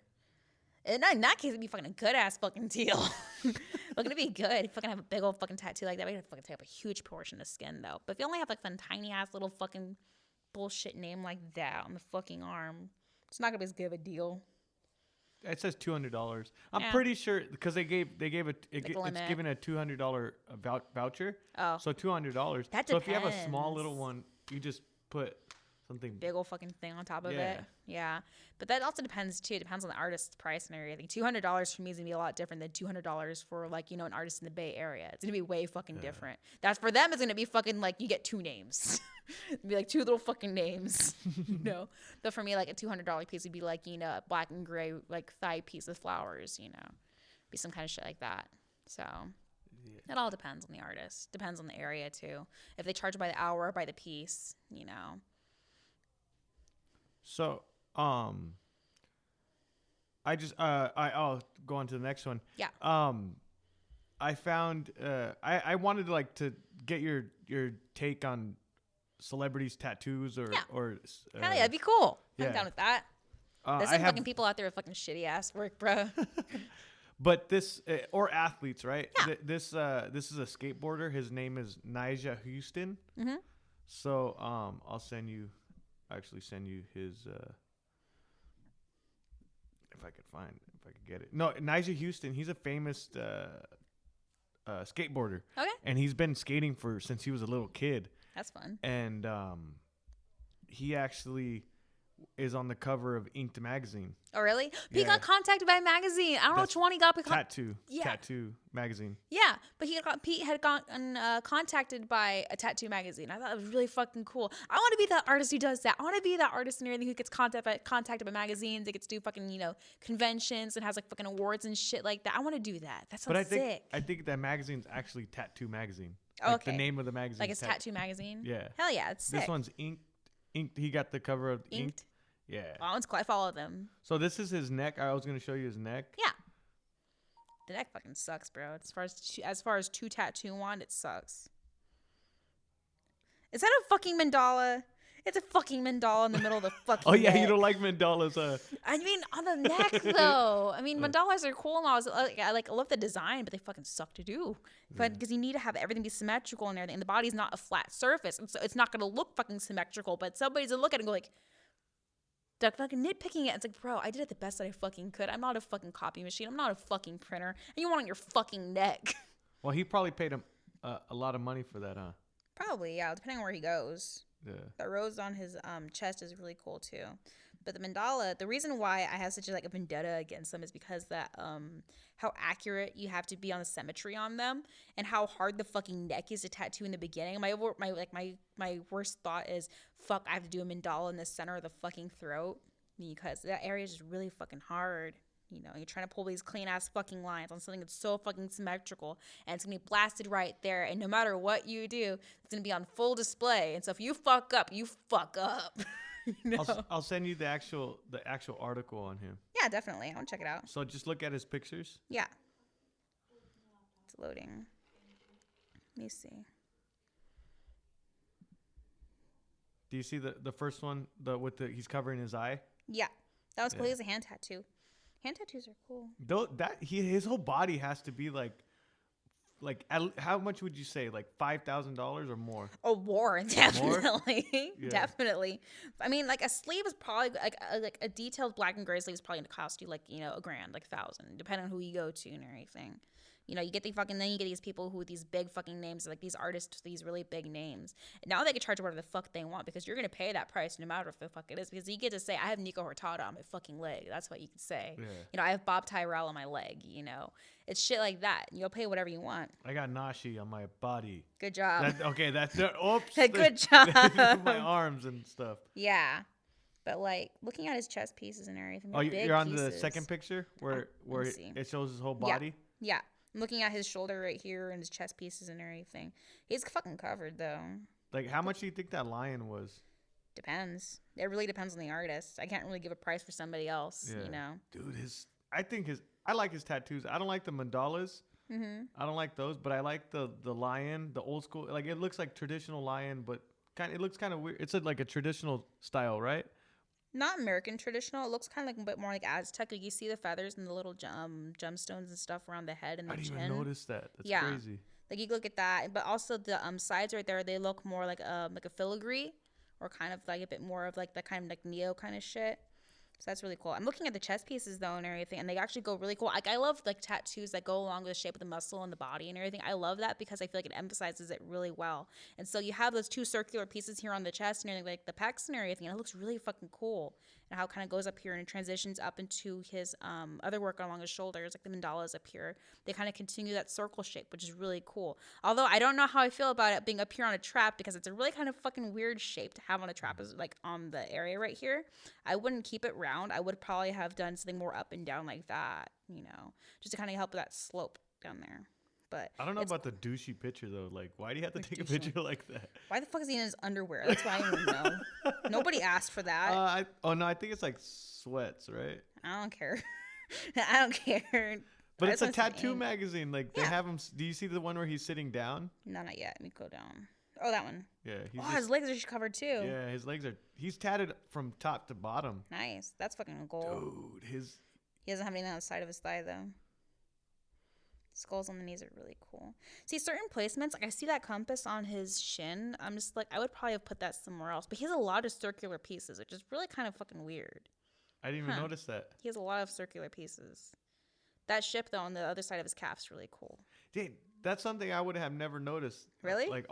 And in that case, it'd be fucking a good ass fucking deal. Look, it'd be good. You fucking have a big old fucking tattoo like that. We gotta fucking take up a huge portion of skin though. But if you only have like some tiny ass little fucking bullshit name like that on the fucking arm, it's not gonna be as good of a deal. it says $200. I'm Yeah. pretty sure because it's limit. given a $200 voucher. Oh. So $200. That So if you have a small depends. little one, you just put something. Big old fucking thing on top of Yeah. it. Yeah. But that also depends too. It depends on the artist's price and everything. $200 for me is gonna be a lot different than $200 for like, you know, an artist in the Bay Area. It's gonna be way fucking different. That's for them. It's gonna be fucking like you get 2 names. It'd be like 2 little fucking names. You know. But for me, like a $200 piece would be like, you know, a black and gray like thigh piece with flowers. You know, be some kind of shit like that. So. It all depends on the artist. Depends on the area too. If they charge by the hour or by the piece, you know. So, I'll go on to the next one. Yeah. I found I wanted to get your take on celebrities' tattoos or Hell yeah, that'd be cool. yeah. I'm down with that. There's I some have, fucking people out there with fucking shitty ass work, bro. but this or athletes, right? Yeah. This is a skateboarder. His name is Nyjah Houston. Mhm. So I'll send you his if I could get it. No, Nyjah Houston. He's a famous skateboarder. Okay. And he's been skating since he was a little kid. That's fun. And he actually is on the cover of Inked magazine. Oh, really? He Yeah. got contacted by a magazine. I don't know which one he got. But Tattoo magazine. yeah, but Pete had gotten contacted by a tattoo magazine. I thought it was really fucking cool. I want to be that artist who does that. I want to be that artist and everything who gets contacted by magazines. That gets to do fucking, you know, conventions and has like fucking awards and shit like that. I want to do that. That sounds sick. I think that magazine's actually Tattoo magazine. Oh, Like okay. the name of the magazine. Like it's tattoo magazine. Yeah. Hell yeah, it's sick. This one's Inked. He got the cover of Inked. Yeah. Oh, that one's cool. I follow them. So this is his neck. I was gonna show you his neck. Yeah. The neck fucking sucks, bro. As far as 2 tattoo on, it sucks. Is that a fucking mandala? It's a fucking mandala in the middle of the fucking Oh yeah, neck. you don't like mandalas, I mean, on the neck though. I mean, mandalas are cool and all. I love the design, but they fucking suck to do. But because you need to have everything be symmetrical and everything, and the body's not a flat surface, and so it's not gonna look fucking symmetrical. But somebody's gonna look at it and go like, they're fucking nitpicking it. It's like, bro, I did it the best that I fucking could. I'm not a fucking copy machine. I'm not a fucking printer. And you want it on your fucking neck. Well, he probably paid him a lot of money for that, huh? Probably, yeah, depending on where he goes. Yeah. The rose on his chest is really cool too. But the mandala, the reason why I have such a vendetta against them is because that how accurate you have to be on the symmetry on them and how hard the fucking neck is to tattoo in the beginning. My worst thought is, fuck, I have to do a mandala in the center of the fucking throat because that area is just really fucking hard. You know, you're trying to pull these clean ass fucking lines on something that's so fucking symmetrical, and it's gonna be blasted right there. And no matter what you do, it's gonna be on full display. And so if you fuck up, you fuck up. You know? I'll send you the actual article on him. Yeah, definitely. I want to check it out. So just look at his pictures. Yeah. It's loading. Let me see. Do you see the first one? He's covering his eye. Yeah, that was cool. Yeah. He has a hand tattoo. Hand tattoos are cool. Though his whole body has to be how much would you say, like $5,000 or more? Oh, war, definitely. Yeah. Definitely. I mean, like a sleeve is probably like a detailed black and gray sleeve is probably gonna cost you like, you know, $1,000, like $1,000, depending on who you go to and everything. You know, you get then you get these people who with these big fucking names, like these artists, these really big names. And now they can charge whatever the fuck they want because you're gonna pay that price no matter what the fuck it is. Because you get to say, I have Nico Hurtado on my fucking leg. That's what you can say. Yeah. You know, I have Bob Tyrell on my leg. You know, it's shit like that. You'll pay whatever you want. I got Nashi on my body. Good job. Oops. Good job. My arms and stuff. Yeah. But like looking at his chest pieces and everything. Oh, they're you're on big the pieces. second picture where me see. it shows his whole body. Yeah. I'm looking at his shoulder right here and his chest pieces and everything. He's fucking covered though. Like, how much do you think that lion was? Depends. It really depends on the artist. I can't really give a price for somebody else, Yeah. you know. Dude, I like his tattoos. I don't like the mandalas. Mm-hmm. I don't like those, but I like the lion, the old school. Like, it looks like traditional lion, but it looks kind of weird. It's like a traditional style, right? Not American traditional. It looks kind of like a bit more like Aztec. Like you see the feathers and the little gemstones and stuff around the head and the I didn't chin. even notice that. That's Yeah. crazy. Like you look at that, but also the sides right there, they look more like a filigree, or kind of like a bit more of like that kind of like neo kind of shit. So that's really cool. I'm looking at the chest pieces though and everything, and they actually go really cool. Like I love like tattoos that go along with the shape of the muscle and the body and everything. I love that because I feel like it emphasizes it really well. And so you have those two circular pieces here on the chest and everything, like the pecs and everything, and it looks really fucking cool. And how it kind of goes up here and it transitions up into his other work along his shoulders, like the mandalas up here. They kind of continue that circle shape, which is really cool. Although I don't know how I feel about it being up here on a trap because it's a really kind of fucking weird shape to have on a trap, is like on the area right here. I wouldn't keep it round. I would probably have done something more up and down like that, you know, just to kind of help with that slope down there. But I don't know about the douchey picture though. Like, why do you have to take a picture like that? Why the fuck is he in his underwear? That's why I don't know. Nobody asked for that. I think it's like sweats, right? I don't care. I don't care. But it's a tattoo magazine. Like they have him. Do you see the one where he's sitting down? No, not yet. Let me go down. Oh, that one. Yeah. His legs are covered too. Yeah, his legs are. He's tatted from top to bottom. Nice. That's fucking gold. Dude, He doesn't have anything on the side of his thigh though. Skulls on the knees are really cool. See, certain placements, like I see that compass on his shin. I'm just like, I would probably have put that somewhere else. But he has a lot of circular pieces, which is really kind of fucking weird. I didn't even notice that. He has a lot of circular pieces. That ship, though, on the other side of his calf's really cool. Dude, that's something I would have never noticed. Really? Like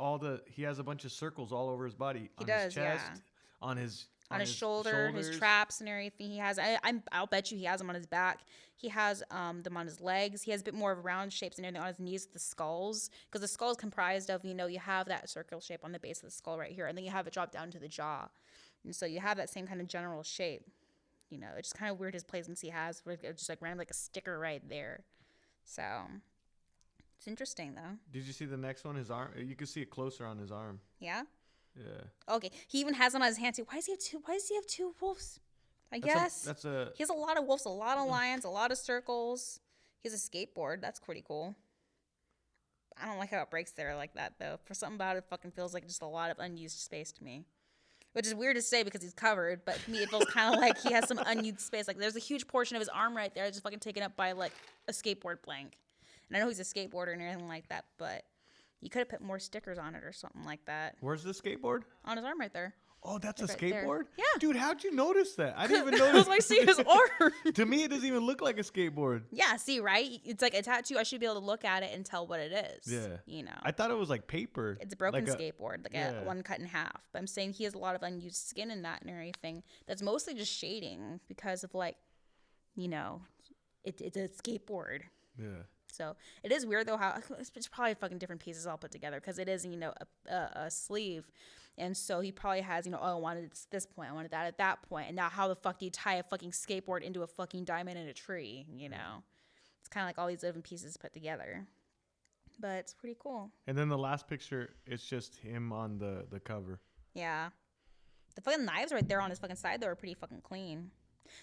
he has a bunch of circles all over his body. He on does, his chest, yeah. On his shoulder, his traps and everything. He has. I'll bet you he has them on his back. He has them on his legs. He has a bit more of round shapes and everything on his knees with the skulls, because the skull is comprised of, you know, you have that circle shape on the base of the skull right here, and then you have it drop down to the jaw, and so you have that same kind of general shape. You know, it's just kind of weird his placements he has, where it's just like random like a sticker right there. So it's interesting though. Did you see the next one? His arm. You can see it closer on his arm. Yeah. Yeah. Okay. He even has them on his hands too. Why does he have two wolves? He has a lot of wolves, a lot of lions, a lot of circles. He has a skateboard. That's pretty cool. I don't like how it breaks there like that though. For something about it fucking feels like just a lot of unused space to me. Which is weird to say because he's covered, but to me it feels kind of like he has some unused space. Like there's a huge portion of his arm right there just fucking taken up by like a skateboard plank. And I know he's a skateboarder and everything like that, but you could have put more stickers on it or something like that. Where's the skateboard? On his arm right there. Oh, that's a right skateboard? there. Yeah. Dude, how'd you notice that? I didn't even I notice. was like, see his arm. To me, it doesn't even look like a skateboard. Yeah, see, right? It's like a tattoo. I should be able to look at it and tell what it is. Yeah. You know. I thought it was like paper. It's a broken like skateboard, like a one cut in half. But I'm saying he has a lot of unused skin in that and everything. That's mostly just shading because of like, you know, it's a skateboard. Yeah. So it is weird though how it's probably fucking different pieces all put together because it is, you know, a sleeve, and so he probably has, you know, oh, I wanted it at this point, I wanted that at that point, and now how the fuck do you tie a fucking skateboard into a fucking diamond in a tree? You know, it's kind of like all these different pieces put together, but it's pretty cool. And then the last picture, it's just him on the cover. Yeah, the fucking knives right there on his fucking side though are pretty fucking clean.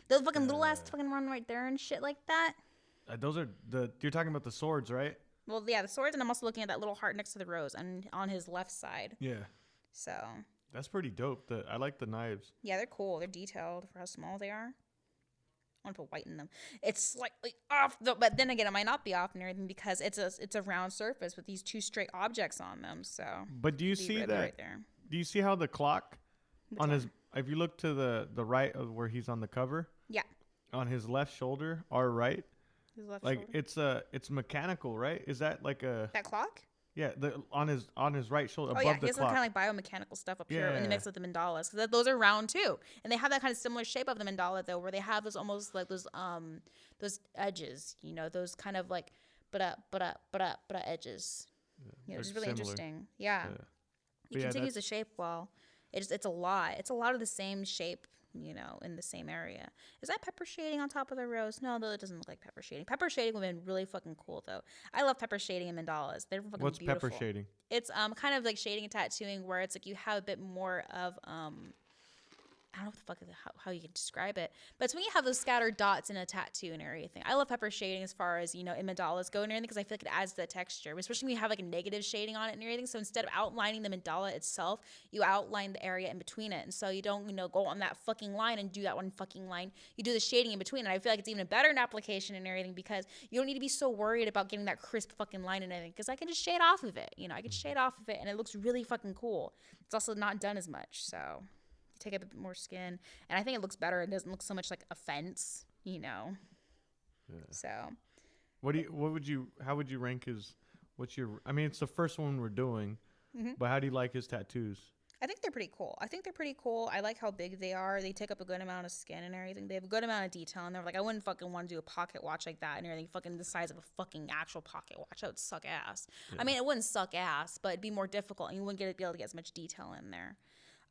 Those fucking little ass fucking run right there and shit like that. Those are you're talking about the swords, right? Well, yeah, the swords, and I'm also looking at that little heart next to the rose and on his left side. Yeah. So. That's pretty dope. I like the knives. Yeah, they're cool. They're detailed for how small they are. I want to put white in them. It's slightly off, though, but then again, it might not be off and everything because it's a round surface with these two straight objects on them. So. But do you see that? Right there. Do you see how the clock on his? If you look to the right of where he's on the cover. Yeah. On his left shoulder, our right. Like shoulder. it's mechanical, right? Is that like that clock? Yeah, on his right shoulder above the clock. He has some kind of like biomechanical stuff up here in the mix with the mandalas. Because those are round too, and they have that kind of similar shape of the mandala though, where they have those almost like those edges, you know, those kind of like but up edges. Yeah, you know, it's really interesting. Yeah. He continues the shape well. It's a lot. It's a lot of the same shape, you know, in the same area. Is that pepper shading on top of the rose? No, though it doesn't look like pepper shading. Pepper shading would have been really fucking cool though. I love pepper shading and mandalas. They're fucking What's beautiful. Pepper shading? It's kind of like shading and tattooing where it's like you have a bit more of I don't know what the fuck how you can describe it, but it's when you have those scattered dots in a tattoo and everything. I love pepper shading as far as, you know, in mandalas go and everything because I feel like it adds to the texture, especially when you have like a negative shading on it and everything. So instead of outlining the mandala itself, you outline the area in between it, and so you don't, you know, go on that fucking line and do that one fucking line. You do the shading in between, and I feel like it's even a better application and everything because you don't need to be so worried about getting that crisp fucking line and everything because I can just shade off of it. You know, I can shade off of it, and it looks really fucking cool. It's also not done as much, so. take up a bit more skin, and I think it looks better. It doesn't look so much like a fence, you know. Yeah. So, how would you rank his? I mean, it's the first one we're doing, but how do you like his tattoos? I think they're pretty cool. I like how big they are. They take up a good amount of skin and everything. They have a good amount of detail in there. Like, I wouldn't fucking want to do a pocket watch like that and everything fucking the size of a fucking actual pocket watch. That would suck ass. Yeah. I mean, it wouldn't suck ass, but it'd be more difficult and you wouldn't be able to get as much detail in there.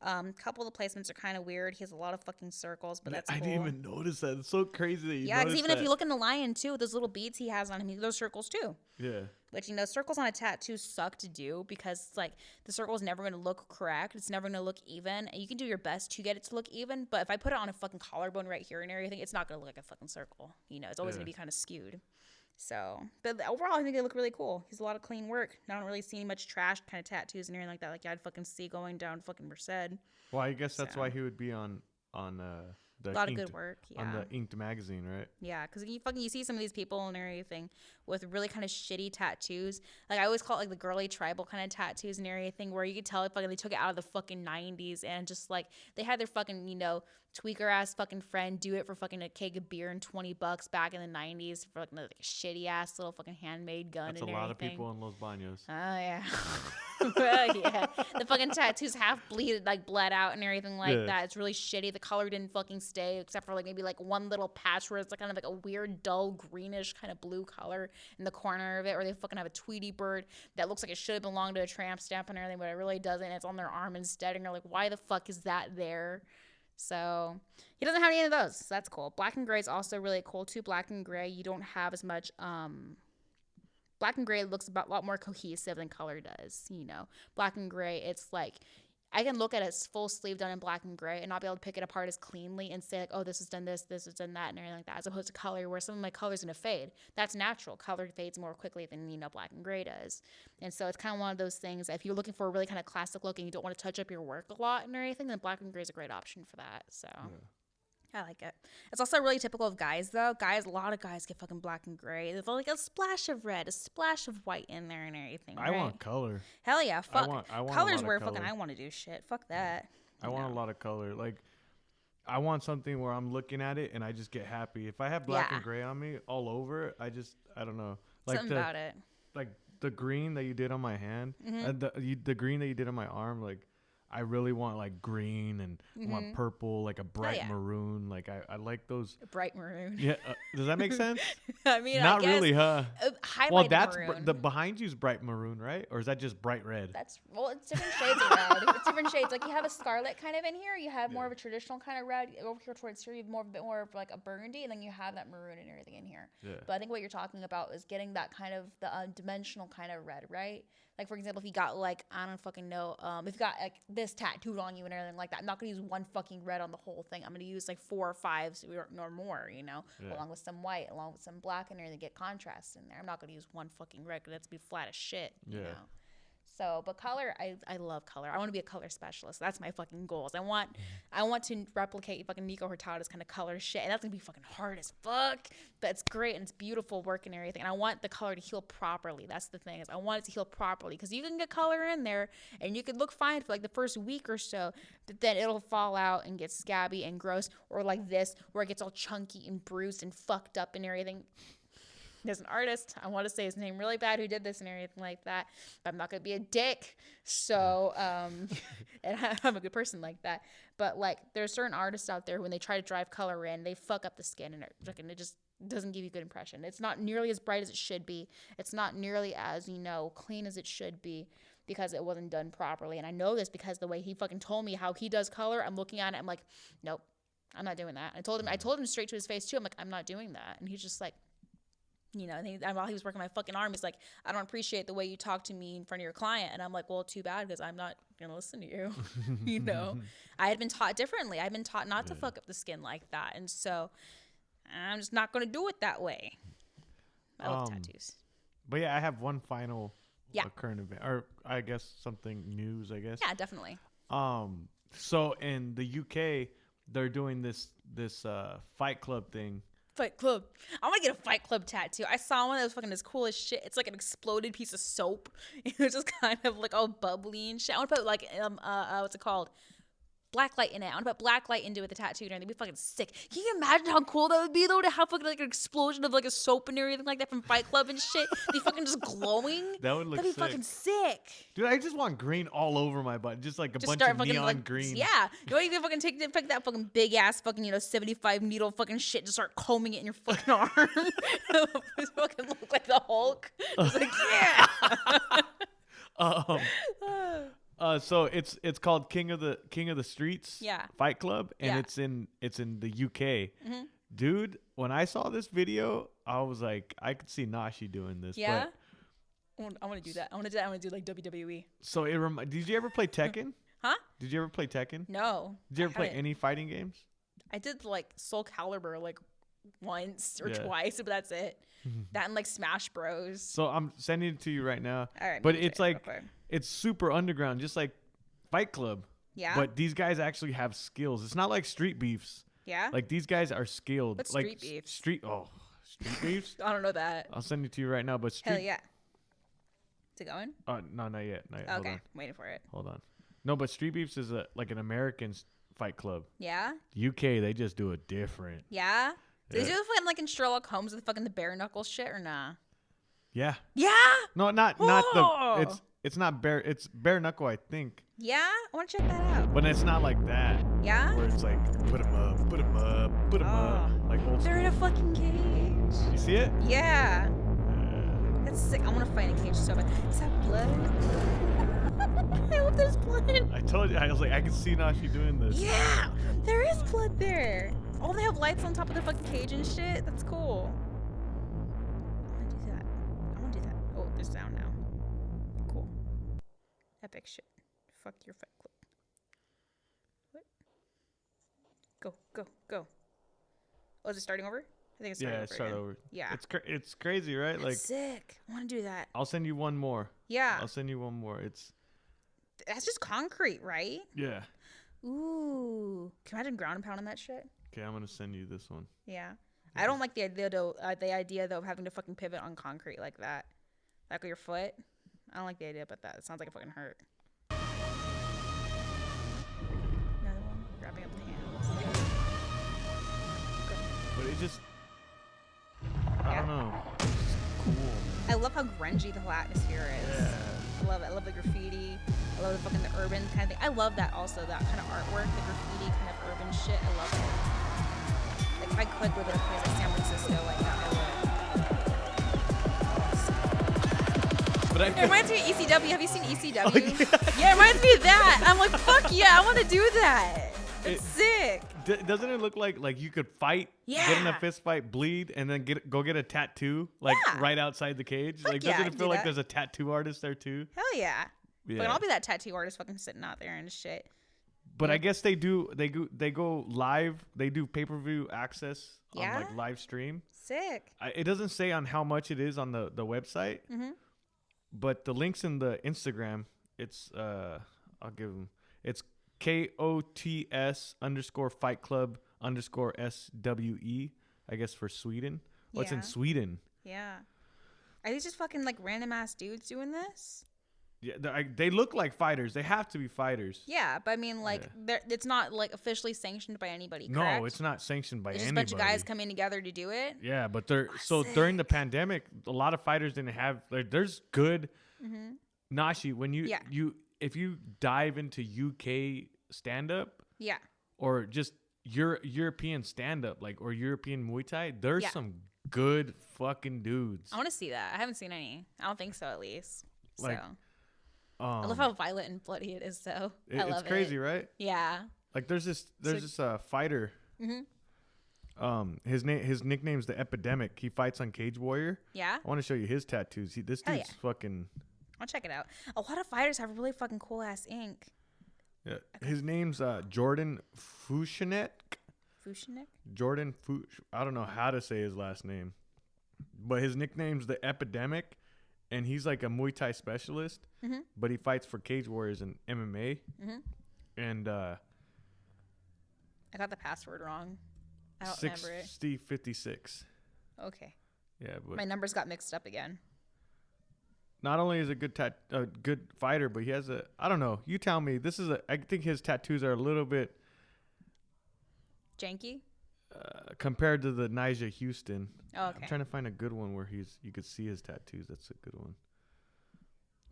Couple of the placements are kind of weird. He has a lot of fucking circles, but that's cool. I didn't even notice that. It's so crazy that you Yeah, because even if you look in the lion, too, those little beads he has on him, those circles, too. Yeah. Which, you know, circles on a tattoo suck to do because, like, the circle is never going to look correct. It's never going to look even. And you can do your best to get it to look even, but if I put it on a fucking collarbone right here and everything, it's not going to look like a fucking circle. You know, it's always going to be kind of skewed. So, but overall, I think they look really cool. He's a lot of clean work. I don't really see much trash kind of tattoos and everything like that. Like, I'd fucking see going down fucking Merced. Well, I guess that's why he would be on the a lot of good work, on the Inked magazine, right? Yeah, because you see some of these people and everything with really kind of shitty tattoos. Like, I always call it like the girly tribal kind of tattoos and everything, where you could tell fucking they took it out of the fucking 90s and just like they had their fucking, you know, tweaker ass fucking friend do it for fucking a keg of beer and $20 back in the 90s for like a shitty ass little fucking handmade gun. That's and a lot everything. of people in Los Baños. Oh yeah. Well, yeah, the fucking tattoos half bled out and everything like that. It's really shitty. The color didn't fucking stay except for like maybe like one little patch where it's like kind of like a weird dull greenish kind of blue color in the corner of it, or they fucking have a Tweety bird that looks like it should have belonged to a tramp stamp and everything, but it really doesn't. It's on their arm instead, and you're like, why the fuck is that there? So he doesn't have any of those. So that's cool. Black and gray is also really cool too. Black and gray, you don't have as much black and gray looks a lot more cohesive than color does, you know. Black and gray, it's like I can look at a full sleeve done in black and gray and not be able to pick it apart as cleanly and say like, oh, this has done this has done that, and everything like that, as opposed to color where some of my color's gonna fade. That's natural. Color fades more quickly than, you know, black and gray does. And so it's kind of one of those things, if you're looking for a really kind of classic look and you don't want to touch up your work a lot and everything, then black and gray is a great option for that. So I like it. It's also really typical of guys, though. A lot of guys get fucking black and gray. There's like a splash of red, a splash of white in there and everything. Right? I want color. Hell yeah, fuck. I want color's where fucking I want to do shit. Fuck that. I want a lot of color. Like, I want something where I'm looking at it and I just get happy. If I have black and gray on me all over, I don't know. Like something about it. Like the green that you did on my hand, and the green that you did on my arm, like. I really want like green and I want purple, like a bright maroon. Like I like those. A bright maroon. Yeah. Does that make sense? I mean, not really, huh? Highlighted maroon. The behind you's bright maroon, right? Or is that just bright red? It's different shades of red. It's different shades. Like you have a scarlet kind of in here. You have more of a traditional kind of red. Over here towards here, you have a bit more of like a burgundy, and then you have that maroon and everything in here. Yeah. But I think what you're talking about is getting that kind of the dimensional kind of red, right? Like, for example, if you got, like, I don't fucking know, if you got, like, this tattooed on you and everything like that, I'm not going to use one fucking red on the whole thing. I'm going to use, like, 4 or 5 or more, you know, along with some white, along with some black in there to get contrast in there. I'm not going to use one fucking red because that's be flat as shit, you know. So, but color, I love color. I want to be a color specialist. That's my fucking goals. I want to replicate fucking Nico Hurtado's kind of color shit, and that's gonna be fucking hard as fuck. But it's great and it's beautiful work and everything. And I want the color to heal properly. That's the thing, is I want it to heal properly, because you can get color in there and you could look fine for like the first week or so, but then it'll fall out and get scabby and gross, or like this, where it gets all chunky and bruised and fucked up and everything. There's an artist, I want to say his name really bad, who did this and everything like that, but I'm not going to be a dick, so, and I'm a good person like that, but, like, there's certain artists out there, when they try to drive color in, they fuck up the skin, and it just doesn't give you a good impression. It's not nearly as bright as it should be. It's not nearly as, you know, clean as it should be, because it wasn't done properly, and I know this because the way he fucking told me how he does color, I'm looking at it, I'm like, nope, I'm not doing that. I told him straight to his face, too. I'm like, I'm not doing that, and he's just like, you know, and while he was working my fucking arm, he's like, I don't appreciate the way you talk to me in front of your client. And I'm like, well, too bad, because I'm not going to listen to you. You know, I had been taught differently. I've been taught not to fuck up the skin like that. And so I'm just not going to do it that way. I love tattoos. But yeah, I have one final current event, or I guess something news, I guess. Yeah, definitely. So in the UK, they're doing this Fight Club thing. Fight Club. I want to get a Fight Club tattoo. I saw one that was fucking as cool as shit. It's like an exploded piece of soap. It was just kind of like all bubbly and shit. I want to put like what's it called? black light in it. I want to put black light into it with the tattoo and everything. It'd be fucking sick. Can you imagine how cool that would be though to have fucking like an explosion of like a soap and everything like that from Fight Club and shit? Be fucking just glowing. That would look That'd be sick. fucking sick. Dude, I just want green all over my butt. Just like a bunch of fucking, neon like, green. Yeah. You know, you can fucking take that fucking big ass fucking, 75 needle fucking shit, just start combing it in your fucking arm. Just fucking look like the Hulk. Just like, yeah. So it's called King of the Streets. Yeah. Fight Club, and Yeah. it's in the UK. Mm-hmm. Dude, when I saw this video, I was like, I could see Nashi doing this. Yeah. But I want to do that. I want to do that. I want to do like WWE. so did you ever play Tekken? Huh? Did you ever play Tekken? No. Did you ever play haven't. any fighting games? I did like Soul Calibur like once or Yeah. twice, but that's it. That and like Smash Bros. So I'm sending it to you right now. All right. But maybe it's try it like real quick. it's super underground, just like Fight Club. Yeah. But these guys actually have skills. It's not like street beefs. Yeah. Like these guys are skilled. What's like street beefs? Street beefs. I don't know that. I'll send it to you right now. But street. Hell yeah. Is it going? No, not yet. Not yet. Hold Okay. on. I'm waiting for it. Hold on. No, but street beefs is like an American fight club. Yeah. UK, they just do it different. Yeah. Did Yeah. you do fucking like in Sherlock Holmes with fucking the bare knuckle shit or nah? Yeah. Yeah. No, not Whoa. it's not bare. It's bare knuckle, I think. Yeah. I want to check that out. But it's not like that. Yeah. Where it's like put 'em up, put 'em up, put 'em up, like old They're in a school. fucking cage. You see it? Yeah. That's sick. I want to fight in a cage so bad. Is that blood? I hope there's blood. I told you. I was like, I can see Nashi doing this. Yeah. There is blood there. Oh, they have lights on top of the fucking cage and shit. That's cool. I want to do that. I want to do that. Oh, there's sound now. Cool. Epic shit. Fuck your Fight Club. What? Go, go, go. Oh, is it starting over? I think it's starting Yeah, over. start again. over. Yeah. It's crazy, right? That's Like sick. I want to do that. I'll send you one more. Yeah. I'll send you one more. It's That's just concrete, right? yeah. Ooh. Can you imagine ground and pound on that shit? Okay, I'm gonna send you this one. Yeah. I don't like the idea though. Of having to fucking pivot on concrete like that, like with your foot. I don't like the idea about that. It sounds like it fucking hurt. Another one. Grabbing up the hands. But it just I Yeah. don't know. It's just cool. I love how grungy the whole atmosphere is. Yeah. I love it. I love the graffiti. I love the urban kind of thing. I love that also. That kind of artwork, the graffiti kind of urban shit. I love it. Like if I could live in a place like San Francisco like that, I would. But I It reminds me of ECW. Have you seen ECW? Yeah, it reminds me of that. I'm like, fuck yeah, I want to do that. It's sick. Doesn't it look like you could fight, get in a Yeah. fist fight, bleed, and then go get a tattoo like Yeah. right outside the cage? Fuck Like yeah, I doesn't it can feel do like that. there's a tattoo artist there too? Hell yeah. Yeah. But I'll be that tattoo artist fucking sitting out there and shit. But I guess they go live. They do pay-per-view access Yeah? on like live stream. Sick. It doesn't say on how much it is on the website, Mhm. but the links in the Instagram, it's I'll give them. It's KOTS_Fight Club _SWE. I guess for Sweden. Oh, it's in Yeah. Sweden. Yeah. Are these just fucking like random ass dudes doing this? Yeah, they look like fighters. They have to be fighters. Yeah, but I mean, like, it's not like officially sanctioned by anybody. No, Correct? it's not sanctioned by It's just a anybody. bunch of guys coming together to do it. Yeah, but during the pandemic, a lot of fighters didn't have. There's good. Nashi, when Yeah. if you dive into UK stand up Yeah. or just European stand up or European Muay Thai, there's Yeah. some good fucking dudes. I want to see that. I haven't seen any. I don't think so, at least. Like, So I love how violent and bloody it is, though. I love it's crazy, it. right? Yeah. Like there's this fighter. His nickname's the Epidemic. He fights on Cage Warrior. Yeah. I want to show you his tattoos. This Hell dude's yeah. fucking. I'll check it out. A lot of fighters have really fucking cool ass ink. Yeah. His name's Jordan Fushinek. Fushinek? Jordan Fush. I don't know how to say his last name, but his nickname's the Epidemic, and he's like a Muay Thai specialist. But he fights for Cage Warriors and MMA. And I got the password wrong. I don't remember it. 6056. Okay. Yeah, but My numbers got mixed up again. not only is a good fighter, but he has a, I don't know. You tell me. I think his tattoos are a little bit janky compared to the Nigel Houston. Oh, okay. I'm trying to find a good one where you could see his tattoos. That's a good one.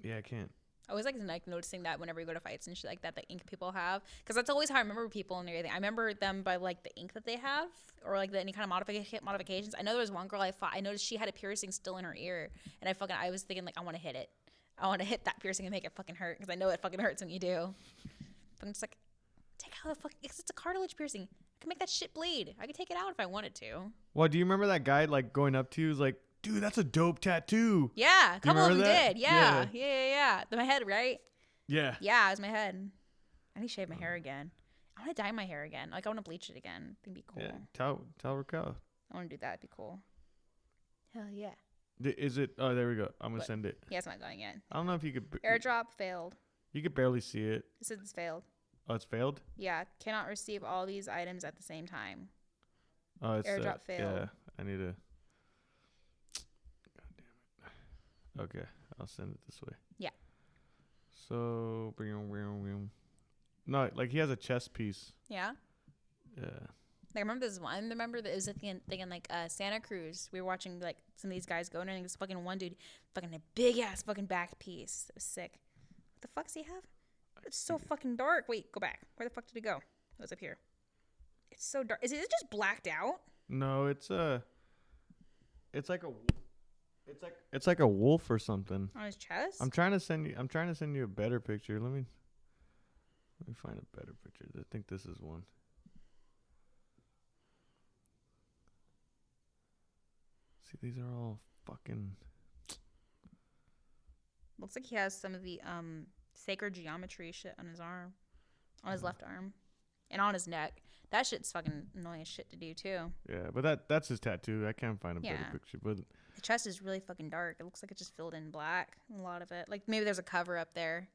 Yeah, I can't. I always like noticing that whenever you go to fights and shit like that, the ink people have, because that's always how I remember people and everything. I remember them by like the ink that they have, or like any kind of modifications. I know there was one girl I fought. I noticed she had a piercing still in her ear, and I was thinking like, I want to hit it. I want to hit that piercing and make it fucking hurt, because I know it fucking hurts when you do. But I'm just like, take out the fucking, it's a cartilage piercing. I can make that shit bleed. I could take it out if I wanted to. Well, do you remember that guy like going up to you, was like, dude, that's a dope tattoo. Yeah, a couple of them did. Yeah. My head, right? Yeah. Yeah, it was my head. I need to shave my hair again. I want to dye my hair again. Like, I want to bleach it again. I think it'd be cool. Yeah. Tell Raquel. I want to do that. It'd be cool. Hell yeah. Is it? Oh, there we go. I'm going to send it. Yeah, it's not going yet. I don't know if you could. Airdrop failed. You could barely see it. It says it's failed. Oh, it's failed? Yeah. Cannot receive all these items at the same time. Oh, it's Airdrop failed. Yeah. I need to. Okay, I'll send it this way. Yeah. So, no, like he has a chess piece. Yeah. Yeah. Like I remember this one. I remember that it was thinking like Santa Cruz. We were watching like some of these guys go, and this fucking one dude, fucking a big ass fucking back piece. It was sick. What the fuck does he have? It's so fucking dark. Wait, go back. Where the fuck did it go? It was up here. It's so dark. Is it just blacked out? No, it's like a wolf or something. On his chest? I'm trying to send you a better picture. Let me find a better picture. I think this is one. See, these are all fucking. Looks like he has some of the sacred geometry shit on his arm, on his left arm, and on his neck. That shit's fucking annoying as shit to do too. Yeah, but that's his tattoo. I can't find a better picture, but the chest is really fucking dark. It looks like it's just filled in black. A lot of it. Like maybe there's a cover up there.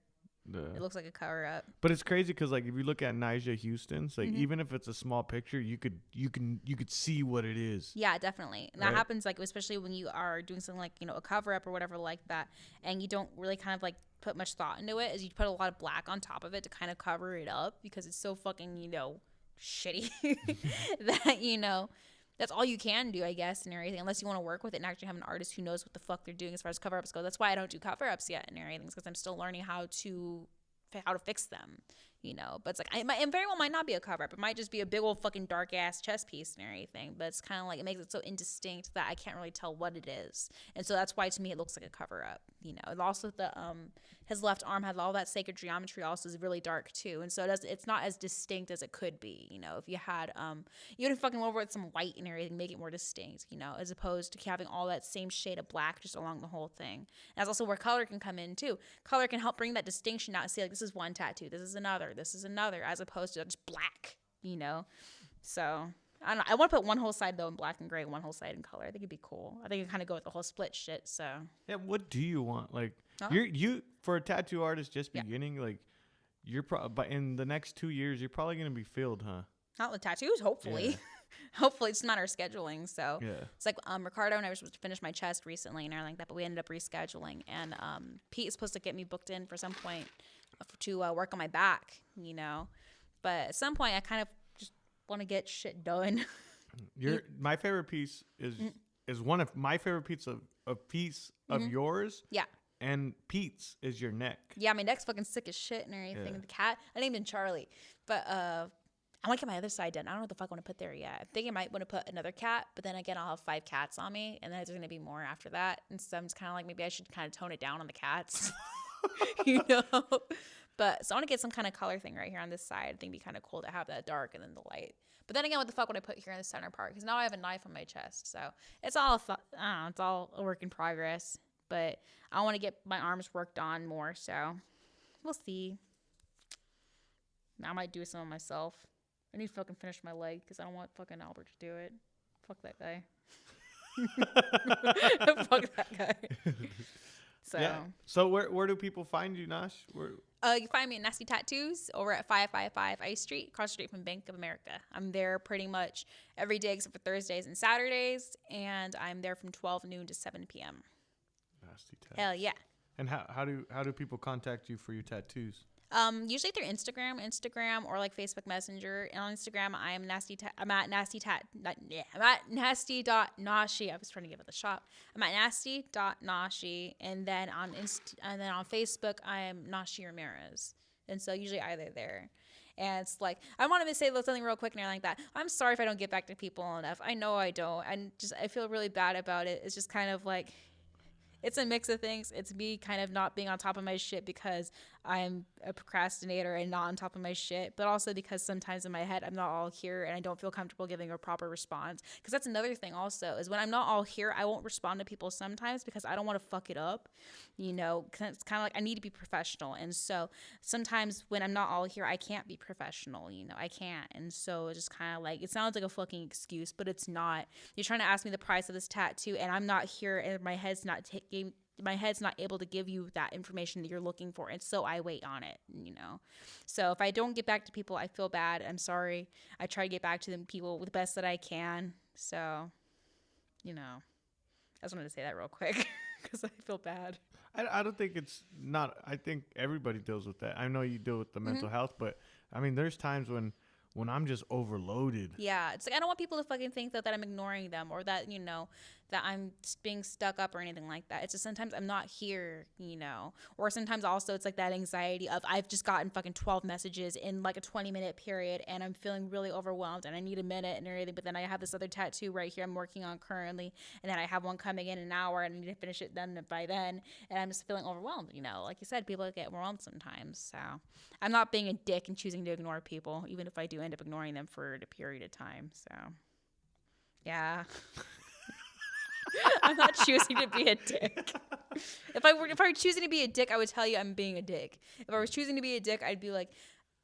It looks like a cover up. But it's crazy because like if you look at Nigel Houston's, like even if it's a small picture, you could see what it is. Yeah, definitely. And that happens like especially when you are doing something like, a cover up or whatever like that, and you don't really kind of like put much thought into it, as you put a lot of black on top of it to kind of cover it up because it's so fucking, shitty that, that's all you can do, I guess, and everything, unless you want to work with it and actually have an artist who knows what the fuck they're doing as far as cover-ups go. That's why I don't do cover-ups yet and everything, because I'm still learning how to fix them, But it's like, it very well might not be a cover-up. It might just be a big old fucking dark-ass chest piece and everything, but it's kind of like, it makes it so indistinct that I can't really tell what it is. And so that's why, to me, it looks like a cover-up, And also, his left arm has all that sacred geometry also is really dark, too. And so it's not as distinct as it could be, If you had, you would fucking over with some white and everything, make it more distinct, as opposed to having all that same shade of black just along the whole thing. And that's also where color can come in, too. Color can help bring that distinction out and see, like, this is one tattoo, this is another, as opposed to just black, So, I don't know. I want to put one whole side, though, in black and gray, one whole side in color. I think it'd be cool. I think it'd kind of go with the whole split shit, so. Yeah, what do you want? Like, you for a tattoo artist just beginning, like, but in the next 2 years, you're probably going to be filled, huh? Not with tattoos, hopefully. Yeah. Hopefully, it's not our scheduling, so. Yeah. It's like, Ricardo and I were supposed to finish my chest recently and everything like that, but we ended up rescheduling, and Pete is supposed to get me booked in for some point to work on my back, But at some point, I kind of just want to get shit done. My favorite piece is one of my favorite piece of yours. Yeah. And Pete's is your neck. Yeah, my neck's fucking sick as shit and everything. Yeah. The cat, I named him Charlie, but I want to get my other side done. I don't know what the fuck I want to put there yet. I'm thinking I might want to put another cat, but then again, I'll have 5 cats on me, and then there's going to be more after that. And so I'm just kind of like, maybe I should kind of tone it down on the cats. But so I want to get some kind of color thing right here on this side. I think it'd be kind of cool to have that dark and then the light. But then again, what the fuck would I put here in the center part? Because now I have a knife on my chest, so it's all it's all a work in progress. But I want to get my arms worked on more, so we'll see. I might do some of myself. I need to fucking finish my leg because I don't want fucking Albert to do it. Fuck that guy. Fuck that guy. So, yeah. So where do people find you, Nash? You can find me at Nasty Tattoos over at 555 Ice Street, across the street from Bank of America. I'm there pretty much every day except for Thursdays and Saturdays, and I'm there from 12 noon to 7 p.m. Nasty Tattoos. Hell yeah. And how do people contact you for your tattoos? Usually through Instagram or like Facebook Messenger. And on Instagram, I'm I'm at nasty.nashi. I was trying to give it the shop. I'm at nasty.nashi, and then on Facebook, I am Nashi Ramirez. And so usually either there. And it's like, I wanted to say something real quick and everything like that. I'm sorry if I don't get back to people enough. I know I don't. I feel really bad about it. It's just kind of like, it's a mix of things. It's me kind of not being on top of my shit because I'm a procrastinator and not on top of my shit, but also because sometimes in my head I'm not all here and I don't feel comfortable giving a proper response. Because that's another thing also, is when I'm not all here, I won't respond to people sometimes because I don't want to fuck it up, you know. Cause it's kind of like I need to be professional, and so sometimes when I'm not all here, I can't be professional, you know. I can't. And so it's just kind of like, it sounds like a fucking excuse, but it's not. You're trying to ask me the price of this tattoo and I'm not here and my head's not able to give you that information that you're looking for, and so I wait on it, you know. So if I don't get back to people, I feel bad. I'm sorry. I try to get back to them people with the best that I can. So, you know, I just wanted to say that real quick because I feel bad. I don't think it's not. I think everybody deals with that. I know you deal with the mental health, but I mean, there's times when I'm just overloaded. Yeah, it's like I don't want people to fucking think that I'm ignoring them or that, you know, that I'm being stuck up or anything like that. It's just sometimes I'm not here, you know. Or sometimes also it's like that anxiety of I've just gotten fucking 12 messages in like a 20-minute period and I'm feeling really overwhelmed and I need a minute and everything. But then I have this other tattoo right here I'm working on currently, and then I have one coming in an hour and I need to finish it then by then. And I'm just feeling overwhelmed, you know. Like you said, people get overwhelmed sometimes. So I'm not being a dick and choosing to ignore people, even if I do end up ignoring them for a period of time. So, yeah. I'm not choosing to be a dick. If I were choosing to be a dick, I would tell you I'm being a dick. If I was choosing to be a dick, I'd be like,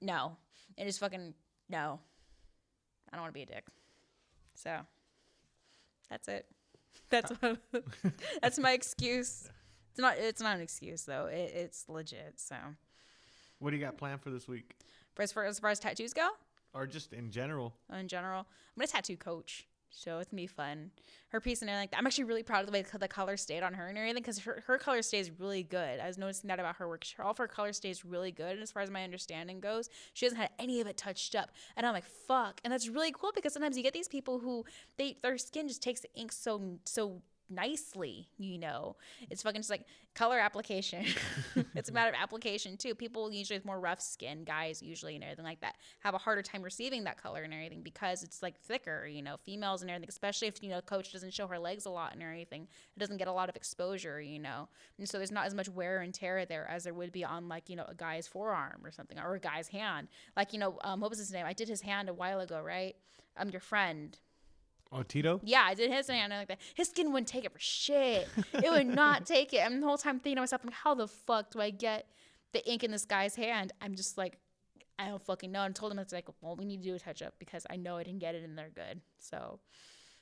no. And just fucking, no. I don't want to be a dick. So, that's it. That's my excuse. It's not an excuse, though. It's legit, so. What do you got planned for this week? As far as tattoos go? Or just in general? In general, I'm gonna tattoo Coach, so it's gonna be fun. Her piece and everything like that. I'm actually really proud of the way the color stayed on her and everything, because her color stays really good. I was noticing that about her work. All of her color stays really good, and as far as my understanding goes, she hasn't had any of it touched up. And I'm like, fuck. And that's really cool, because sometimes you get these people who their skin just takes the ink so nicely, you know. It's fucking just like color application. It's a matter of application too. People usually with more rough skin, guys usually and everything like that, have a harder time receiving that color and everything because it's like thicker, you know. Females and everything, especially if, you know, Coach doesn't show her legs a lot and everything, it doesn't get a lot of exposure, you know. And so there's not as much wear and tear there as there would be on, like, you know, a guy's forearm or something, or a guy's hand. Like, you know, what was his name? I did his hand a while ago, right? Your friend. Oh, Tito? Yeah, I did his hand like that. His skin wouldn't take it for shit. It would not take it. I'm the whole time thinking to myself, like, how the fuck do I get the ink in this guy's hand? I'm just like, I don't fucking know. And told him, it's like, well, we need to do a touch up because I know I didn't get it in there good. So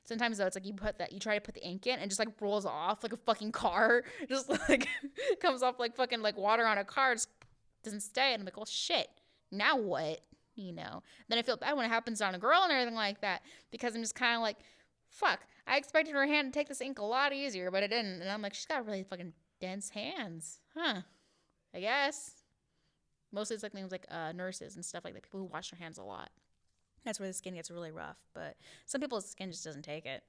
sometimes though, it's like you try to put the ink in and just like rolls off like a fucking car. Just like comes off like fucking like water on a car. Just doesn't stay. And I'm like, well, shit. Now what? You know, then I feel bad when it happens on a girl and everything like that, because I'm just kind of like, fuck, I expected her hand to take this ink a lot easier, but it didn't. And I'm like, she's got really fucking dense hands, huh? I guess. Mostly it's like things like nurses and stuff like that, people who wash their hands a lot. That's where the skin gets really rough, but some people's skin just doesn't take it.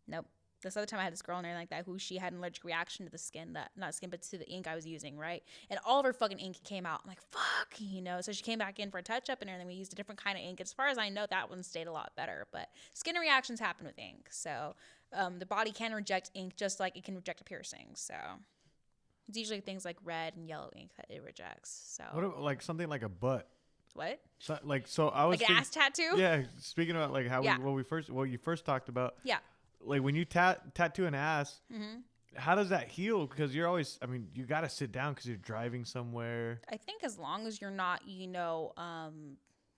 Nope. This other time I had this girl and everything like that who she had an allergic reaction to the skin, but to the ink I was using, right? And all of her fucking ink came out. I'm like, fuck, you know? So she came back in for a touch-up and everything. We used a different kind of ink. As far as I know, that one stayed a lot better. But skin reactions happen with ink. So the body can reject ink just like it can reject a piercing. So it's usually things like red and yellow ink that it rejects. So What about, like, something like a butt? What? So I was like an ass tattoo? Yeah, speaking about like how Yeah. what you first talked about. Yeah. Like when you tattoo an ass, how does that heal? Because you're always, I mean, you got to sit down because you're driving somewhere. I think as long as you're not, you know,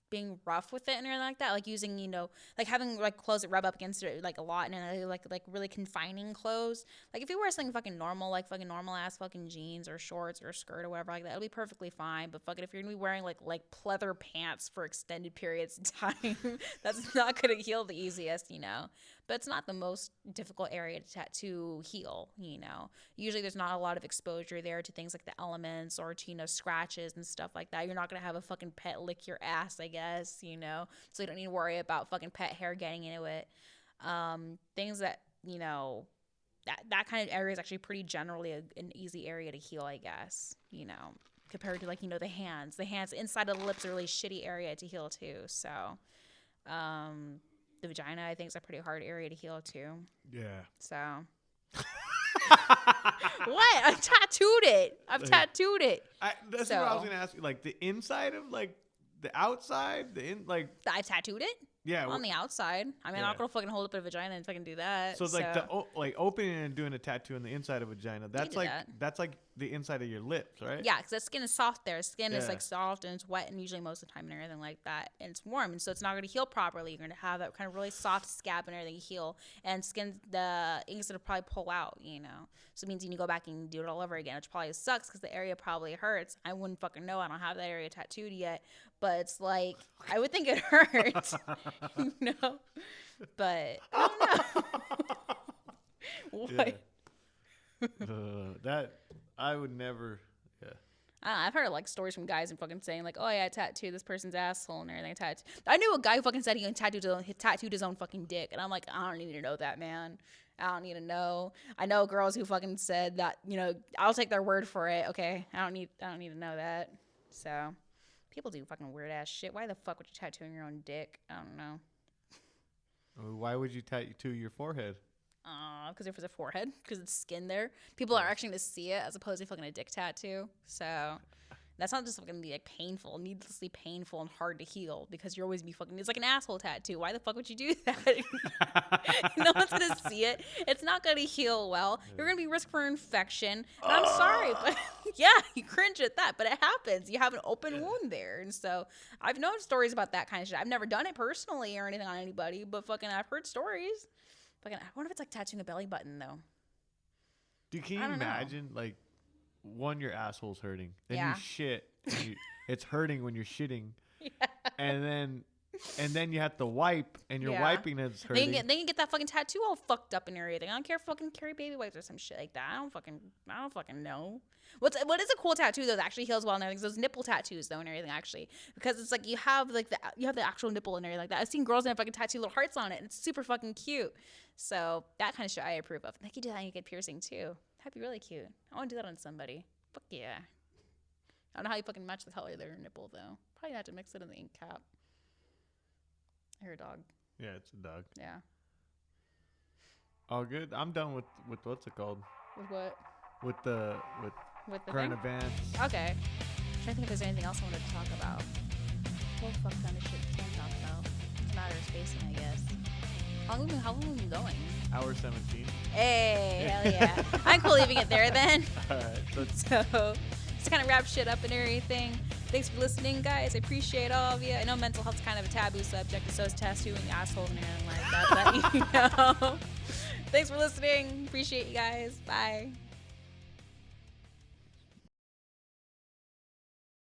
being rough with it and everything like that, like using, you know, like having like clothes that rub up against it like a lot, and like really confining clothes. Like if you wear something fucking normal, like fucking normal ass fucking jeans or shorts or a skirt or whatever like that, it'll be perfectly fine. But fucking if you're gonna be wearing like pleather pants for extended periods of time, that's not gonna heal the easiest, you know. but it's not the most difficult area to heal, you know. Usually there's not a lot of exposure there to things like the elements or to, you know, scratches and stuff like that. You're not going to have a fucking pet lick your ass, I guess, you know, so you don't need to worry about fucking pet hair getting into it. Things that, you know, that kind of area is actually pretty generally an easy area to heal, I guess, you know, compared to, like, you know, the hands inside of the lips are a really shitty area to heal too. So the vagina, I think, is a pretty hard area to heal too. Yeah. So what? I've tattooed it. That's what I was gonna ask you. Like the inside of, like, the outside, I tattooed it. Yeah, on the outside. I mean, I'm not gonna fucking hold up a vagina and fucking do that. So like opening and doing a tattoo on the inside of a vagina. That's like the inside of your lips, right? Yeah, because the skin is soft there. Skin is like soft and it's wet, and usually most of the time and everything like that, and it's warm, and so it's not gonna heal properly. You're gonna have that kind of really soft scab and everything heal, and the ink's gonna probably pull out, you know. So it means you need to go back and do it all over again, which probably sucks because the area probably hurts. I wouldn't fucking know. I don't have that area tattooed yet, but it's like I would think it hurts. You know, but I don't know. What? That I would never. Yeah. I've heard like stories from guys and fucking saying like, oh yeah, I tattooed this person's asshole and everything. I knew a guy who fucking said he tattooed his own fucking dick, and I'm like, I don't need to know that, man. I don't need to know. I know girls who fucking said that, you know, I'll take their word for it. Okay, I don't need to know that. So people do fucking weird ass shit. Why the fuck would you tattooing your own dick? I don't know. Why would you tattoo your forehead? Because if it's a forehead, because it's skin there, people are actually going to see it as opposed to fucking a dick tattoo. So that's not just going to be like painful, needlessly painful and hard to heal, because you're always be fucking. It's like an asshole tattoo. Why the fuck would you do that? No one's going to see it. It's not going to heal well. You're going to be risk for infection. And I'm sorry, but yeah, you cringe at that, but it happens. You have an open wound there, and so I've known stories about that kind of shit. I've never done it personally or anything on anybody, but fucking I've heard stories. Fucking, I wonder if it's like tattooing a belly button though. Dude, can you imagine like your asshole's hurting, then you shit, and it's hurting when you're shitting, and then you have to wipe, and you're wiping and it's hurting. Then you get that fucking tattoo all fucked up and everything. I don't care if fucking carry baby wipes or some shit like that. I don't fucking know. What is a cool tattoo though that actually heals well and everything? Those nipple tattoos though and everything actually, because it's like you have the actual nipple and everything like that. I've seen girls that have fucking tattoo little hearts on it, and it's super fucking cute. So that kind of shit I approve of. I think you do that and you get piercing too. That'd be really cute. I want to do that on somebody. Fuck yeah. I don't know how you fucking match the color of their nipple though. Probably have to mix it in the ink cap. I hear a dog. Yeah, it's a dog. Yeah. All good. I'm done with what's it called? With what? With the current events. Okay. I'm trying to think if there's anything else I wanted to talk about. What the fuck kind of shit can I talk about? It's a matter of spacing, I guess. How long have we been going? Hour 17. Hey, hell yeah. I'm cool leaving it there then. All right. So, just to kind of wrap shit up and everything. Thanks for listening, guys. I appreciate all of you. I know mental health's kind of a taboo subject, and so is tattooing assholes and everything like that. But, you know. Thanks for listening. Appreciate you guys. Bye.